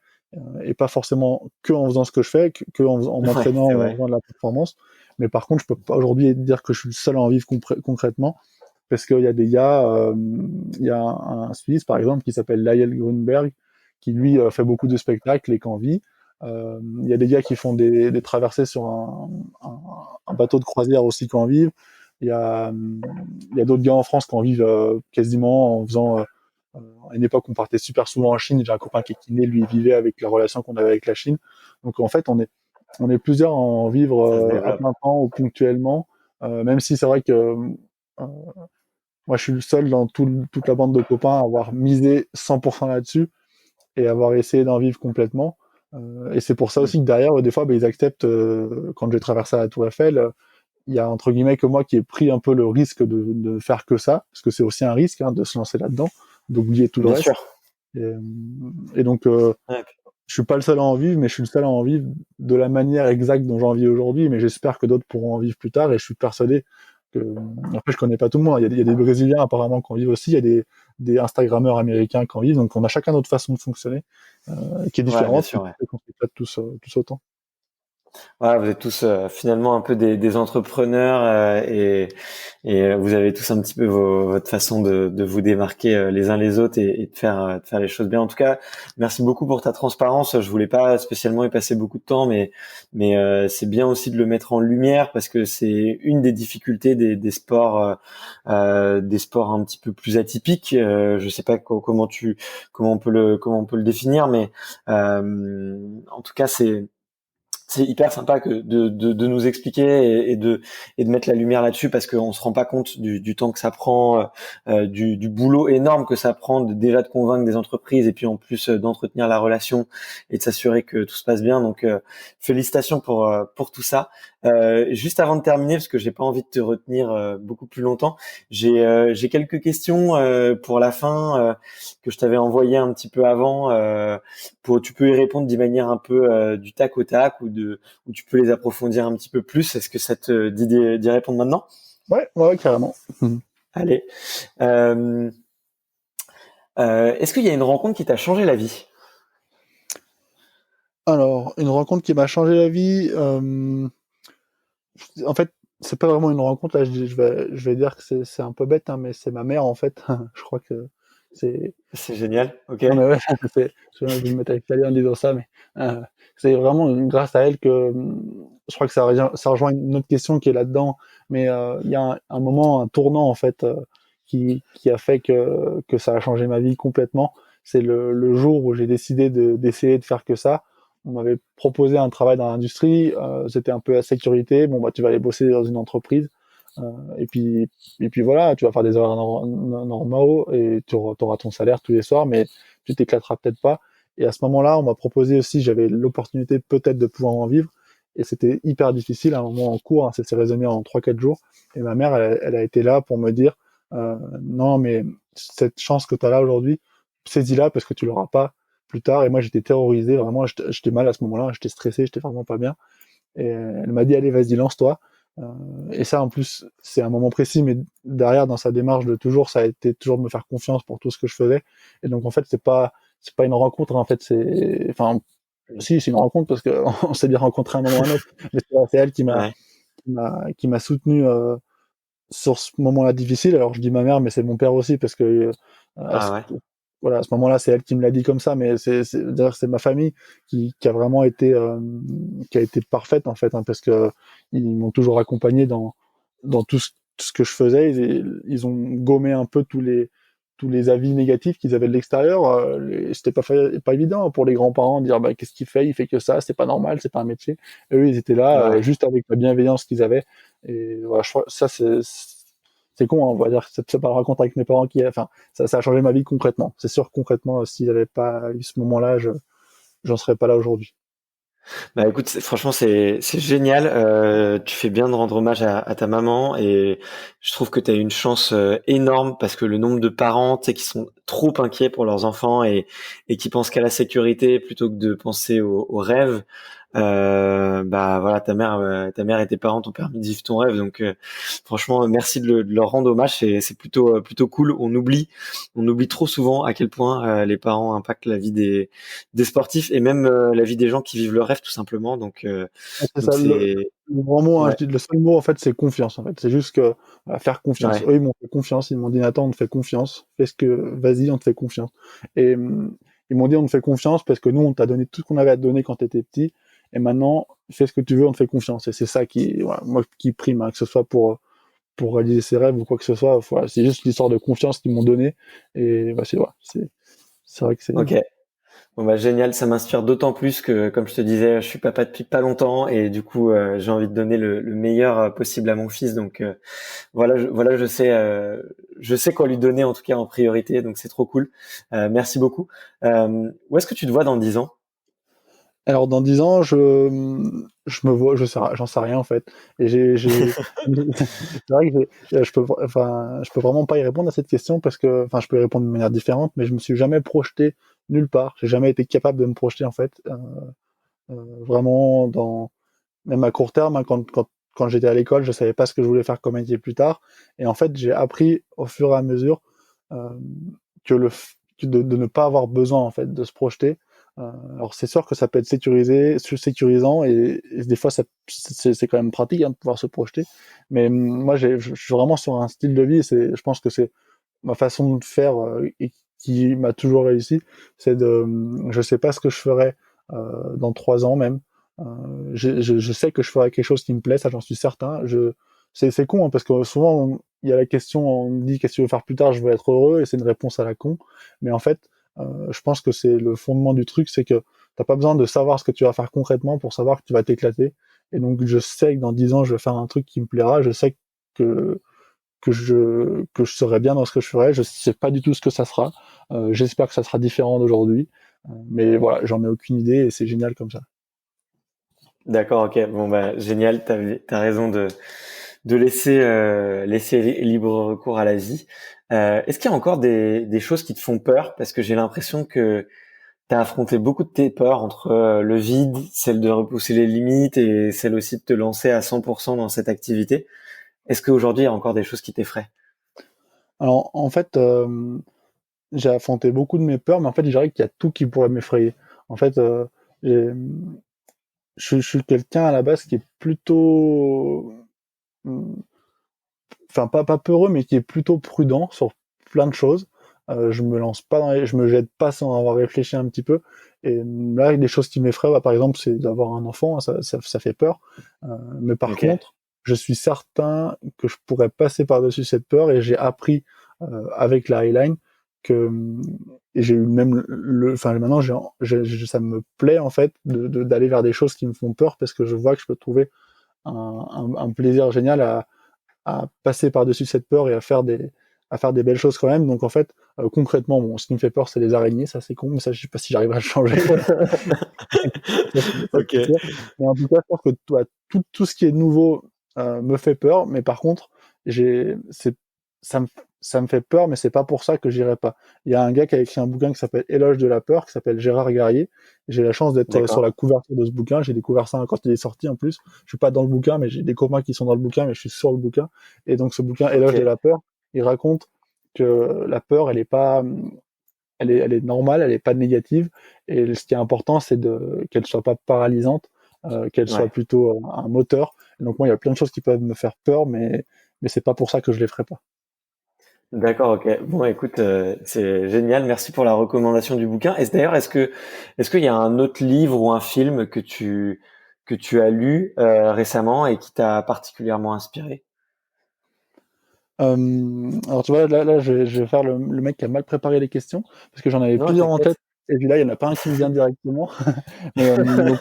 et pas forcément que en faisant ce que je fais, en Ouais, m'entraînant c'est ou en vrai. faisant de la performance. Mais par contre, je peux pas aujourd'hui dire que je suis le seul à en vivre concrètement, parce qu'il y a des gars, il y a un Suisse par exemple qui s'appelle Lael Grunberg, qui lui fait beaucoup de spectacles et qu'en vit. Il y a des gars qui font des traversées sur un bateau de croisière aussi qu'en vivent. Il y a, il y a d'autres gars en France qui en vivent quasiment en faisant. À une époque, on partait super souvent en Chine. J'ai un copain qui est kiné, lui, il vivait avec la relation qu'on avait avec la Chine. Donc en fait, on est plusieurs à en vivre Ça se à développe. plein temps ou ponctuellement, même si c'est vrai que moi, je suis le seul dans toute la bande de copains à avoir misé 100% là-dessus et avoir essayé d'en vivre complètement. Et c'est pour ça Mm. aussi que derrière, des fois, ils acceptent, quand j'ai traversé la Tour Eiffel, il y a entre guillemets que moi qui ai pris un peu le risque de faire que ça, parce que c'est aussi un risque de se lancer là-dedans, d'oublier tout le Bien reste. sûr. Et, et donc, Ouais, je suis pas le seul à en vivre, mais je suis le seul à en vivre de la manière exacte dont j'en vis aujourd'hui, mais j'espère que d'autres pourront en vivre plus tard, et je suis persuadé que, après, je connais pas tout le monde, il y a des Brésiliens apparemment qui en vivent aussi, il y a des Instagrammeurs américains qui en vivent, donc on a chacun notre façon de fonctionner, qui est ouais, bien différente, sûr, ouais. et qu'on s'éclate tous autant. Voilà, vous êtes tous finalement un peu des entrepreneurs et vous avez tous un petit peu votre façon de vous démarquer les uns les autres et de faire les choses bien. En tout cas, merci beaucoup pour ta transparence. Je voulais pas spécialement y passer beaucoup de temps, mais c'est bien aussi de le mettre en lumière parce que c'est une des difficultés des sports un petit peu plus atypiques. Je sais pas comment on peut le définir, mais en tout cas c'est hyper sympa de nous expliquer et de mettre la lumière là-dessus parce qu'on se rend pas compte du temps que ça prend, du boulot énorme que ça prend déjà de convaincre des entreprises et puis en plus d'entretenir la relation et de s'assurer que tout se passe bien. Donc félicitations pour tout ça. Juste avant de terminer, parce que j'ai pas envie de te retenir beaucoup plus longtemps, j'ai quelques questions pour la fin que je t'avais envoyé un petit peu avant. Tu peux y répondre d'une manière un peu du tac au tac ou tu peux les approfondir un petit peu plus. Est-ce que ça te dit d'y répondre maintenant? Ouais, ouais, carrément. Allez. Euh, Est-ce qu'il y a une rencontre qui t'a changé la vie? Alors, une rencontre qui m'a changé la vie, en fait, c'est pas vraiment une rencontre, là, je vais dire que c'est un peu bête, hein, mais c'est ma mère, en fait. Je crois que c'est, C'est génial. Ok. non, mais ouais, je vais me mettre avec en disant ça, mais c'est vraiment grâce à elle que je crois que ça rejoint une autre question qui est là-dedans, mais il y a un moment, un tournant en fait, qui a fait que ça a changé ma vie complètement. C'est le jour où j'ai décidé d'essayer de faire que ça. On m'avait proposé un travail dans l'industrie, c'était un peu la sécurité. Bon bah tu vas aller bosser dans une entreprise. Et puis, voilà, tu vas faire des horaires normaux et tu auras ton salaire tous les soirs, mais tu t'éclateras peut-être pas. Et à ce moment-là, on m'a proposé aussi, j'avais l'opportunité peut-être de pouvoir en vivre, et c'était hyper difficile à un moment en cours, hein, ça s'est résumé en 3-4 jours. Et ma mère, elle a été là pour me dire, non, mais cette chance que tu as là aujourd'hui, saisis-la parce que tu l'auras pas plus tard. Et moi, j'étais terrorisé, vraiment, j'étais mal à ce moment-là, j'étais stressé, j'étais vraiment pas bien. Et elle m'a dit, allez, vas-y, lance-toi. Euh, et ça, en plus, c'est un moment précis, mais derrière, dans sa démarche de toujours, ça a été toujours de me faire confiance pour tout ce que je faisais. Et donc, en fait, c'est pas une rencontre, en fait, enfin, si, c'est une rencontre parce que on s'est bien rencontré à un moment ou à un autre. Mais c'est elle Ouais. qui m'a soutenu, sur ce moment-là difficile. Alors, je dis ma mère, mais c'est mon père aussi parce que, Ah ouais. voilà, à ce moment-là, c'est elle qui me l'a dit comme ça, mais d'ailleurs, c'est ma famille qui a vraiment été, qui a été parfaite, en fait, hein, parce que ils m'ont toujours accompagné dans tout ce que je faisais. Ils ont gommé un peu tous les avis négatifs qu'ils avaient de l'extérieur, c'était pas évident pour les grands-parents de dire bah qu'est-ce qu'il fait, il fait que ça, c'est pas normal, c'est pas un métier. Et eux, ils étaient là Ouais. juste avec la bienveillance qu'ils avaient. Et voilà, je crois ça c'est con, hein, on va dire que ça par raconte avec mes parents enfin ça a changé ma vie concrètement. C'est sûr que concrètement, s'ils n'avaient pas eu ce moment-là, j'en serais pas là aujourd'hui. Bah écoute, franchement c'est génial. Tu fais bien de rendre hommage à ta maman et je trouve que tu as une chance énorme parce que le nombre de parents, tu sais, qui sont trop inquiets pour leurs enfants et qui pensent qu'à la sécurité plutôt que de penser aux rêves. Bah voilà, ta mère et tes parents t'ont permis de vivre ton rêve, donc franchement merci de leur rendre hommage. C'est plutôt cool. On oublie trop souvent à quel point les parents impactent la vie des sportifs et même la vie des gens qui vivent le rêve tout simplement. Ouais, c'est Donc ça, c'est le grand mot, hein, ouais, je dis le seul mot en fait, c'est confiance en fait. C'est juste que faire confiance. ouais, Eux, ils m'ont fait confiance, ils m'ont dit Nathan, on te fait confiance, fais ce que, vas-y, on te fait confiance. Et ils m'ont dit on te fait confiance parce que nous, on t'a donné tout ce qu'on avait à te donner quand t'étais petit, et maintenant, fais ce que tu veux, on te fait confiance. Et c'est ça qui, voilà, moi, qui prime, hein, que ce soit pour réaliser ses rêves ou quoi que ce soit. Voilà, c'est juste l'histoire de confiance qu'ils m'ont donné. Et bah, c'est vrai que c'est. ok. Bon bah génial, ça m'inspire d'autant plus que, comme je te disais, je suis papa depuis pas longtemps et du coup j'ai envie de donner le meilleur possible à mon fils. Donc voilà, je sais quoi lui donner en tout cas en priorité. Donc c'est trop cool. Merci beaucoup. Où est-ce que tu te vois dans 10 ans? Alors dans 10 ans, je me vois, j'en sais rien en fait. Et c'est vrai que je peux vraiment pas y répondre à cette question parce que, enfin, je peux y répondre de manière différente, mais je me suis jamais projeté nulle part. J'ai jamais été capable de me projeter en fait, vraiment même à court terme, hein, quand j'étais à l'école, je savais pas ce que je voulais faire comme métier plus tard. Et en fait, j'ai appris au fur et à mesure euh, de ne pas avoir besoin en fait de se projeter. Alors c'est sûr que ça peut être sécurisant et des fois c'est quand même pratique hein, de pouvoir se projeter. Mais moi je suis vraiment sur un style de vie. Je pense que c'est ma façon de faire et qui m'a toujours réussi. Je sais pas ce que je ferai dans 3 ans même. Je sais que je ferai quelque chose qui me plaît, ça j'en suis certain. C'est con hein, parce que souvent il y a la question, on me dit qu'est-ce que tu veux faire plus tard, je veux être heureux et c'est une réponse à la con. Mais en fait, je pense que c'est le fondement du truc, c'est que t'as pas besoin de savoir ce que tu vas faire concrètement pour savoir que tu vas t'éclater. Et donc je sais que dans 10 ans je vais faire un truc qui me plaira, je sais que que je serai bien dans ce que je ferai. Je sais pas du tout ce que ça sera. J'espère que ça sera différent d'aujourd'hui. Mais voilà, j'en ai aucune idée et c'est génial comme ça. D'accord, ok. Bon bah génial. T'as raison de laisser libre recours à la vie. Est-ce qu'il y a encore des choses qui te font peur? Parce que j'ai l'impression que tu as affronté beaucoup de tes peurs entre le vide, celle de repousser les limites et celle aussi de te lancer à 100% dans cette activité. Est-ce qu'aujourd'hui, il y a encore des choses qui t'effraient? Alors en fait, j'ai affronté beaucoup de mes peurs, mais en fait, je dirais qu'il y a tout qui pourrait m'effrayer. En fait, j'ai- je suis quelqu'un à la base qui est plutôt, hum, enfin pas peureux, mais qui est plutôt prudent sur plein de choses. Je me lance pas je me jette pas sans avoir réfléchi un petit peu. Et là, des choses qui m'effraient, bah, par exemple, c'est d'avoir un enfant, hein, ça fait peur. Mais par Ok, contre, je suis certain que je pourrais passer par-dessus cette peur et j'ai appris avec la Highline que et j'ai eu même enfin maintenant ça me plaît en fait d'aller vers des choses qui me font peur parce que je vois que je peux trouver un plaisir génial à passer par-dessus cette peur et à faire des belles choses quand même. Donc en fait, concrètement, bon, ce qui me fait peur, c'est les araignées, ça c'est con, mais ça je sais pas si j'arriverai à le changer. Ça, ok, c'est sûr. Mais en tout cas, je pense que toi, tout ce qui est nouveau me fait peur, mais par contre, j'ai, c'est, ça me, ça me fait peur, mais c'est pas pour ça que j'irai pas. Il y a un gars qui a écrit un bouquin qui s'appelle Éloge de la peur, qui s'appelle Gérard Garrier. J'ai la chance d'être sur la d'accord, couverture de ce bouquin. J'ai découvert ça quand il est sorti en plus. Je suis pas dans le bouquin, mais j'ai des copains qui sont dans le bouquin, mais je suis sur le bouquin. Et donc ce bouquin ok, Éloge de la peur, il raconte que la peur, elle est pas, elle est normale, elle est pas négative. Et ce qui est important, c'est qu'elle soit pas paralysante, qu'elle soit ouais. plutôt un moteur. Et donc moi, il y a plein de choses qui peuvent me faire peur, mais c'est pas pour ça que je les ferai pas. D'accord, ok. Bon, écoute, c'est génial. Merci pour la recommandation du bouquin. D'ailleurs, est-ce qu'il y a un autre livre ou un film que tu as lu récemment et qui t'a particulièrement inspiré? Alors tu vois, là je vais faire le mec qui a mal préparé les questions, parce que j'en avais Non, plusieurs en t'inquiète. tête, et puis là, il y en a pas un qui me vient directement. Mais donc,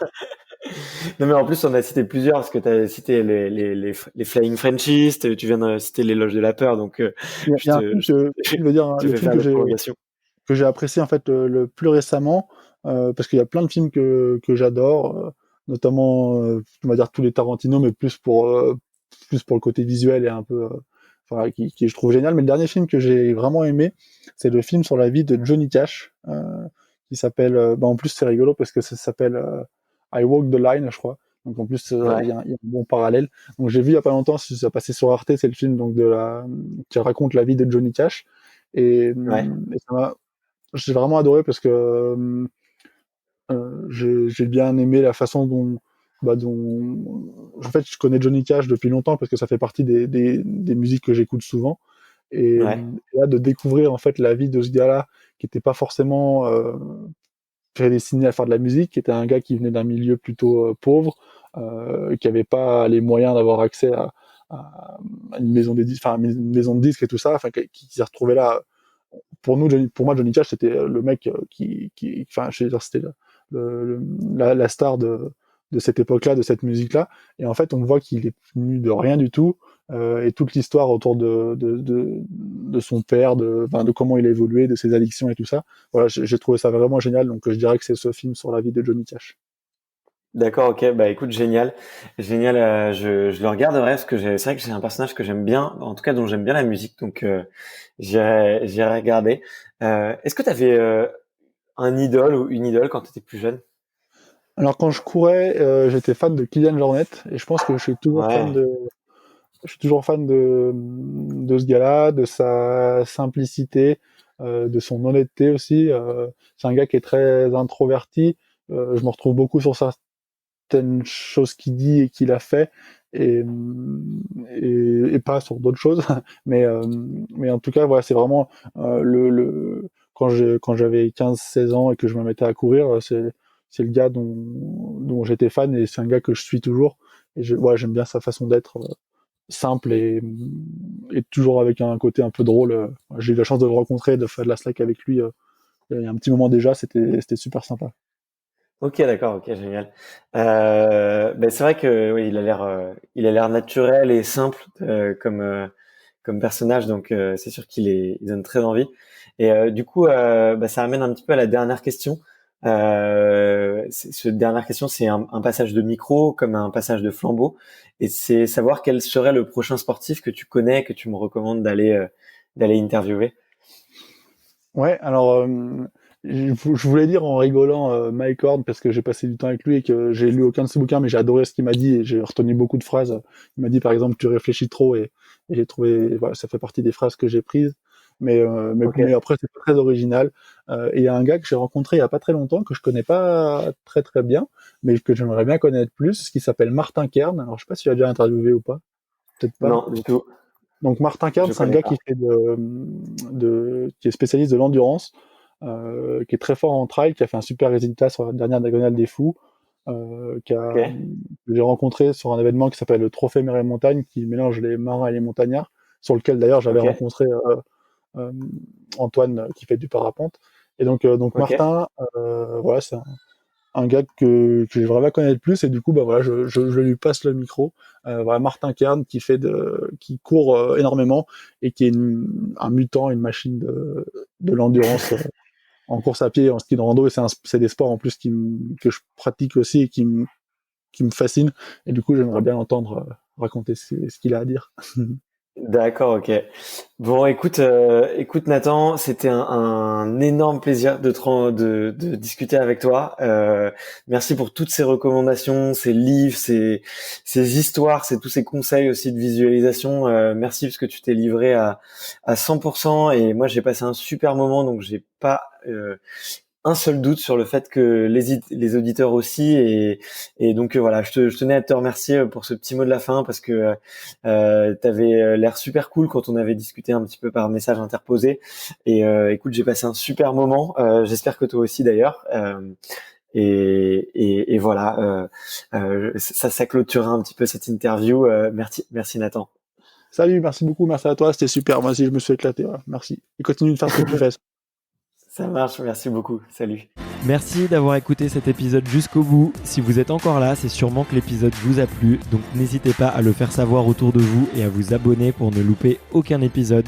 Non, mais en plus, on a cité plusieurs parce que tu as cité les Flying Frenchies, tu viens de citer l'éloge de la peur, donc il y a un film que je veux dire, je te le fais film faire des prolongations. que j'ai apprécié en fait le plus récemment, parce qu'il y a plein de films que j'adore, notamment, on va dire tous les Tarantino, mais plus pour le côté visuel et un peu, enfin, qui je trouve génial. Mais le dernier film que j'ai vraiment aimé, c'est le film sur la vie de Johnny Cash, qui s'appelle, bah en plus c'est rigolo parce que ça s'appelle I Walk the Line, je crois. Donc en plus Ouais, il y a un bon parallèle. Donc j'ai vu il y a pas longtemps, ça passait sur Arte, c'est le film donc qui raconte la vie de Johnny Cash. ouais, Et j'ai vraiment adoré parce que j'ai bien aimé la façon dont en fait je connais Johnny Cash depuis longtemps parce que ça fait partie des musiques que j'écoute souvent ouais, et là de découvrir en fait la vie de ce gars-là qui était pas forcément prédestiné à faire de la musique, qui était un gars qui venait d'un milieu plutôt pauvre, qui avait pas les moyens d'avoir accès à une maison enfin une maison de disques et tout ça, enfin qui s'est retrouvé là. Pour moi, Johnny Cash, c'était le mec enfin, je veux dire, c'était la star de cette époque-là, de cette musique-là. Et en fait, on voit qu'il est venu de rien du tout, et toute l'histoire autour de son père, enfin, de comment il a évolué, de ses addictions et tout ça. Voilà, j'ai trouvé ça vraiment génial. Donc, je dirais que c'est ce film sur la vie de Johnny Cash. d'accord, ok, bah écoute, génial, génial, je le regarderai parce que c'est vrai que c'est un personnage que j'aime bien, en tout cas dont j'aime bien la musique, donc j'irai regarder. Est-ce que tu avais un idole ou une idole quand tu étais plus jeune? Alors, quand je courais, j'étais fan de Kylian Jornet, et je pense que Ouais, je suis toujours fan de ce gars-là, de sa simplicité, de son honnêteté aussi. C'est un gars qui est très introverti. Je me retrouve beaucoup sur certaines choses qu'il dit et qu'il a fait, et, et pas sur d'autres choses. Mais, mais en tout cas, voilà, c'est vraiment quand j'avais 15-16 ans et que je me mettais à courir, c'est le gars dont j'étais fan, et c'est un gars que je suis toujours. Et ouais, j'aime bien sa façon d'être, simple et toujours avec un côté un peu drôle. J'ai eu la chance de le rencontrer, de faire de la slack avec lui il y a un petit moment déjà, c'était super sympa. ok, d'accord, ok, génial. Ben c'est vrai que oui, il a l'air naturel et simple comme personnage, donc c'est sûr il donne très envie. Et du coup, bah, ça amène un petit peu à la dernière question. Cette dernière question, c'est un passage de micro comme un passage de flambeau, et c'est savoir quel serait le prochain sportif que tu connais, que tu me recommandes d'aller interviewer. Ouais, alors je voulais dire en rigolant Mike Horn parce que j'ai passé du temps avec lui et que j'ai lu aucun de ses bouquins, mais j'ai adoré ce qu'il m'a dit et j'ai retenu beaucoup de phrases. Il m'a dit par exemple tu réfléchis trop, et j'ai trouvé, voilà, ça fait partie des phrases que j'ai prises. Ok, Mais après c'est pas très original. Et il y a un gars que j'ai rencontré il y a pas très longtemps que je connais pas très très bien, mais que j'aimerais bien connaître plus, qui s'appelle Martin Kern. Alors je sais pas si tu as déjà interviewé ou pas, peut-être pas. non, du tout, Donc Martin Kern, je c'est un connais gars qui pas. fait qui est spécialiste de l'endurance, qui est très fort en trail, qui a fait un super résultat sur la dernière diagonale des fous, Ok, que j'ai rencontré sur un événement qui s'appelle le Trophée Mer et Montagne, qui mélange les marins et les montagnards, sur lequel d'ailleurs j'avais ok, rencontré euh, Antoine, qui fait du parapente. Et donc ok. Martin, voilà, c'est un gars que j'aimerais bien connaître plus, et du coup bah voilà, je lui passe le micro. Voilà, Martin Kern, qui court énormément et qui est un mutant, une machine de l'endurance en course à pied, en ski de rando, et c'est des sports en plus que je pratique aussi et qui me fascinent, et du coup j'aimerais bien l'entendre raconter ce qu'il a à dire. D'accord, ok. Bon, écoute, écoute Nathan, c'était un énorme plaisir de discuter avec toi. Merci pour toutes ces recommandations, ces livres, ces histoires, tous ces conseils aussi de visualisation. Merci parce que tu t'es livré à 100%, et moi j'ai passé un super moment, donc j'ai pas un seul doute sur le fait que les auditeurs aussi, et donc voilà, je tenais à te remercier pour ce petit mot de la fin parce que t'avais l'air super cool quand on avait discuté un petit peu par message interposé, et écoute, j'ai passé un super moment, j'espère que toi aussi d'ailleurs, et voilà, ça clôturera un petit peu cette interview. Merci Nathan. Salut, merci beaucoup, merci à toi, c'était super. Moi aussi, je me suis éclaté. Ouais. Merci. Et continue de faire ce que tu fais. Ça marche, merci beaucoup. Salut. Merci d'avoir écouté cet épisode jusqu'au bout. Si vous êtes encore là, c'est sûrement que l'épisode vous a plu, donc n'hésitez pas à le faire savoir autour de vous et à vous abonner pour ne louper aucun épisode.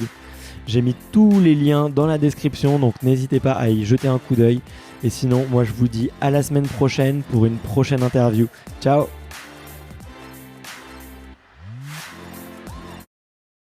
J'ai mis tous les liens dans la description, donc n'hésitez pas à y jeter un coup d'œil. Et sinon, moi je vous dis à la semaine prochaine pour une prochaine interview. Ciao!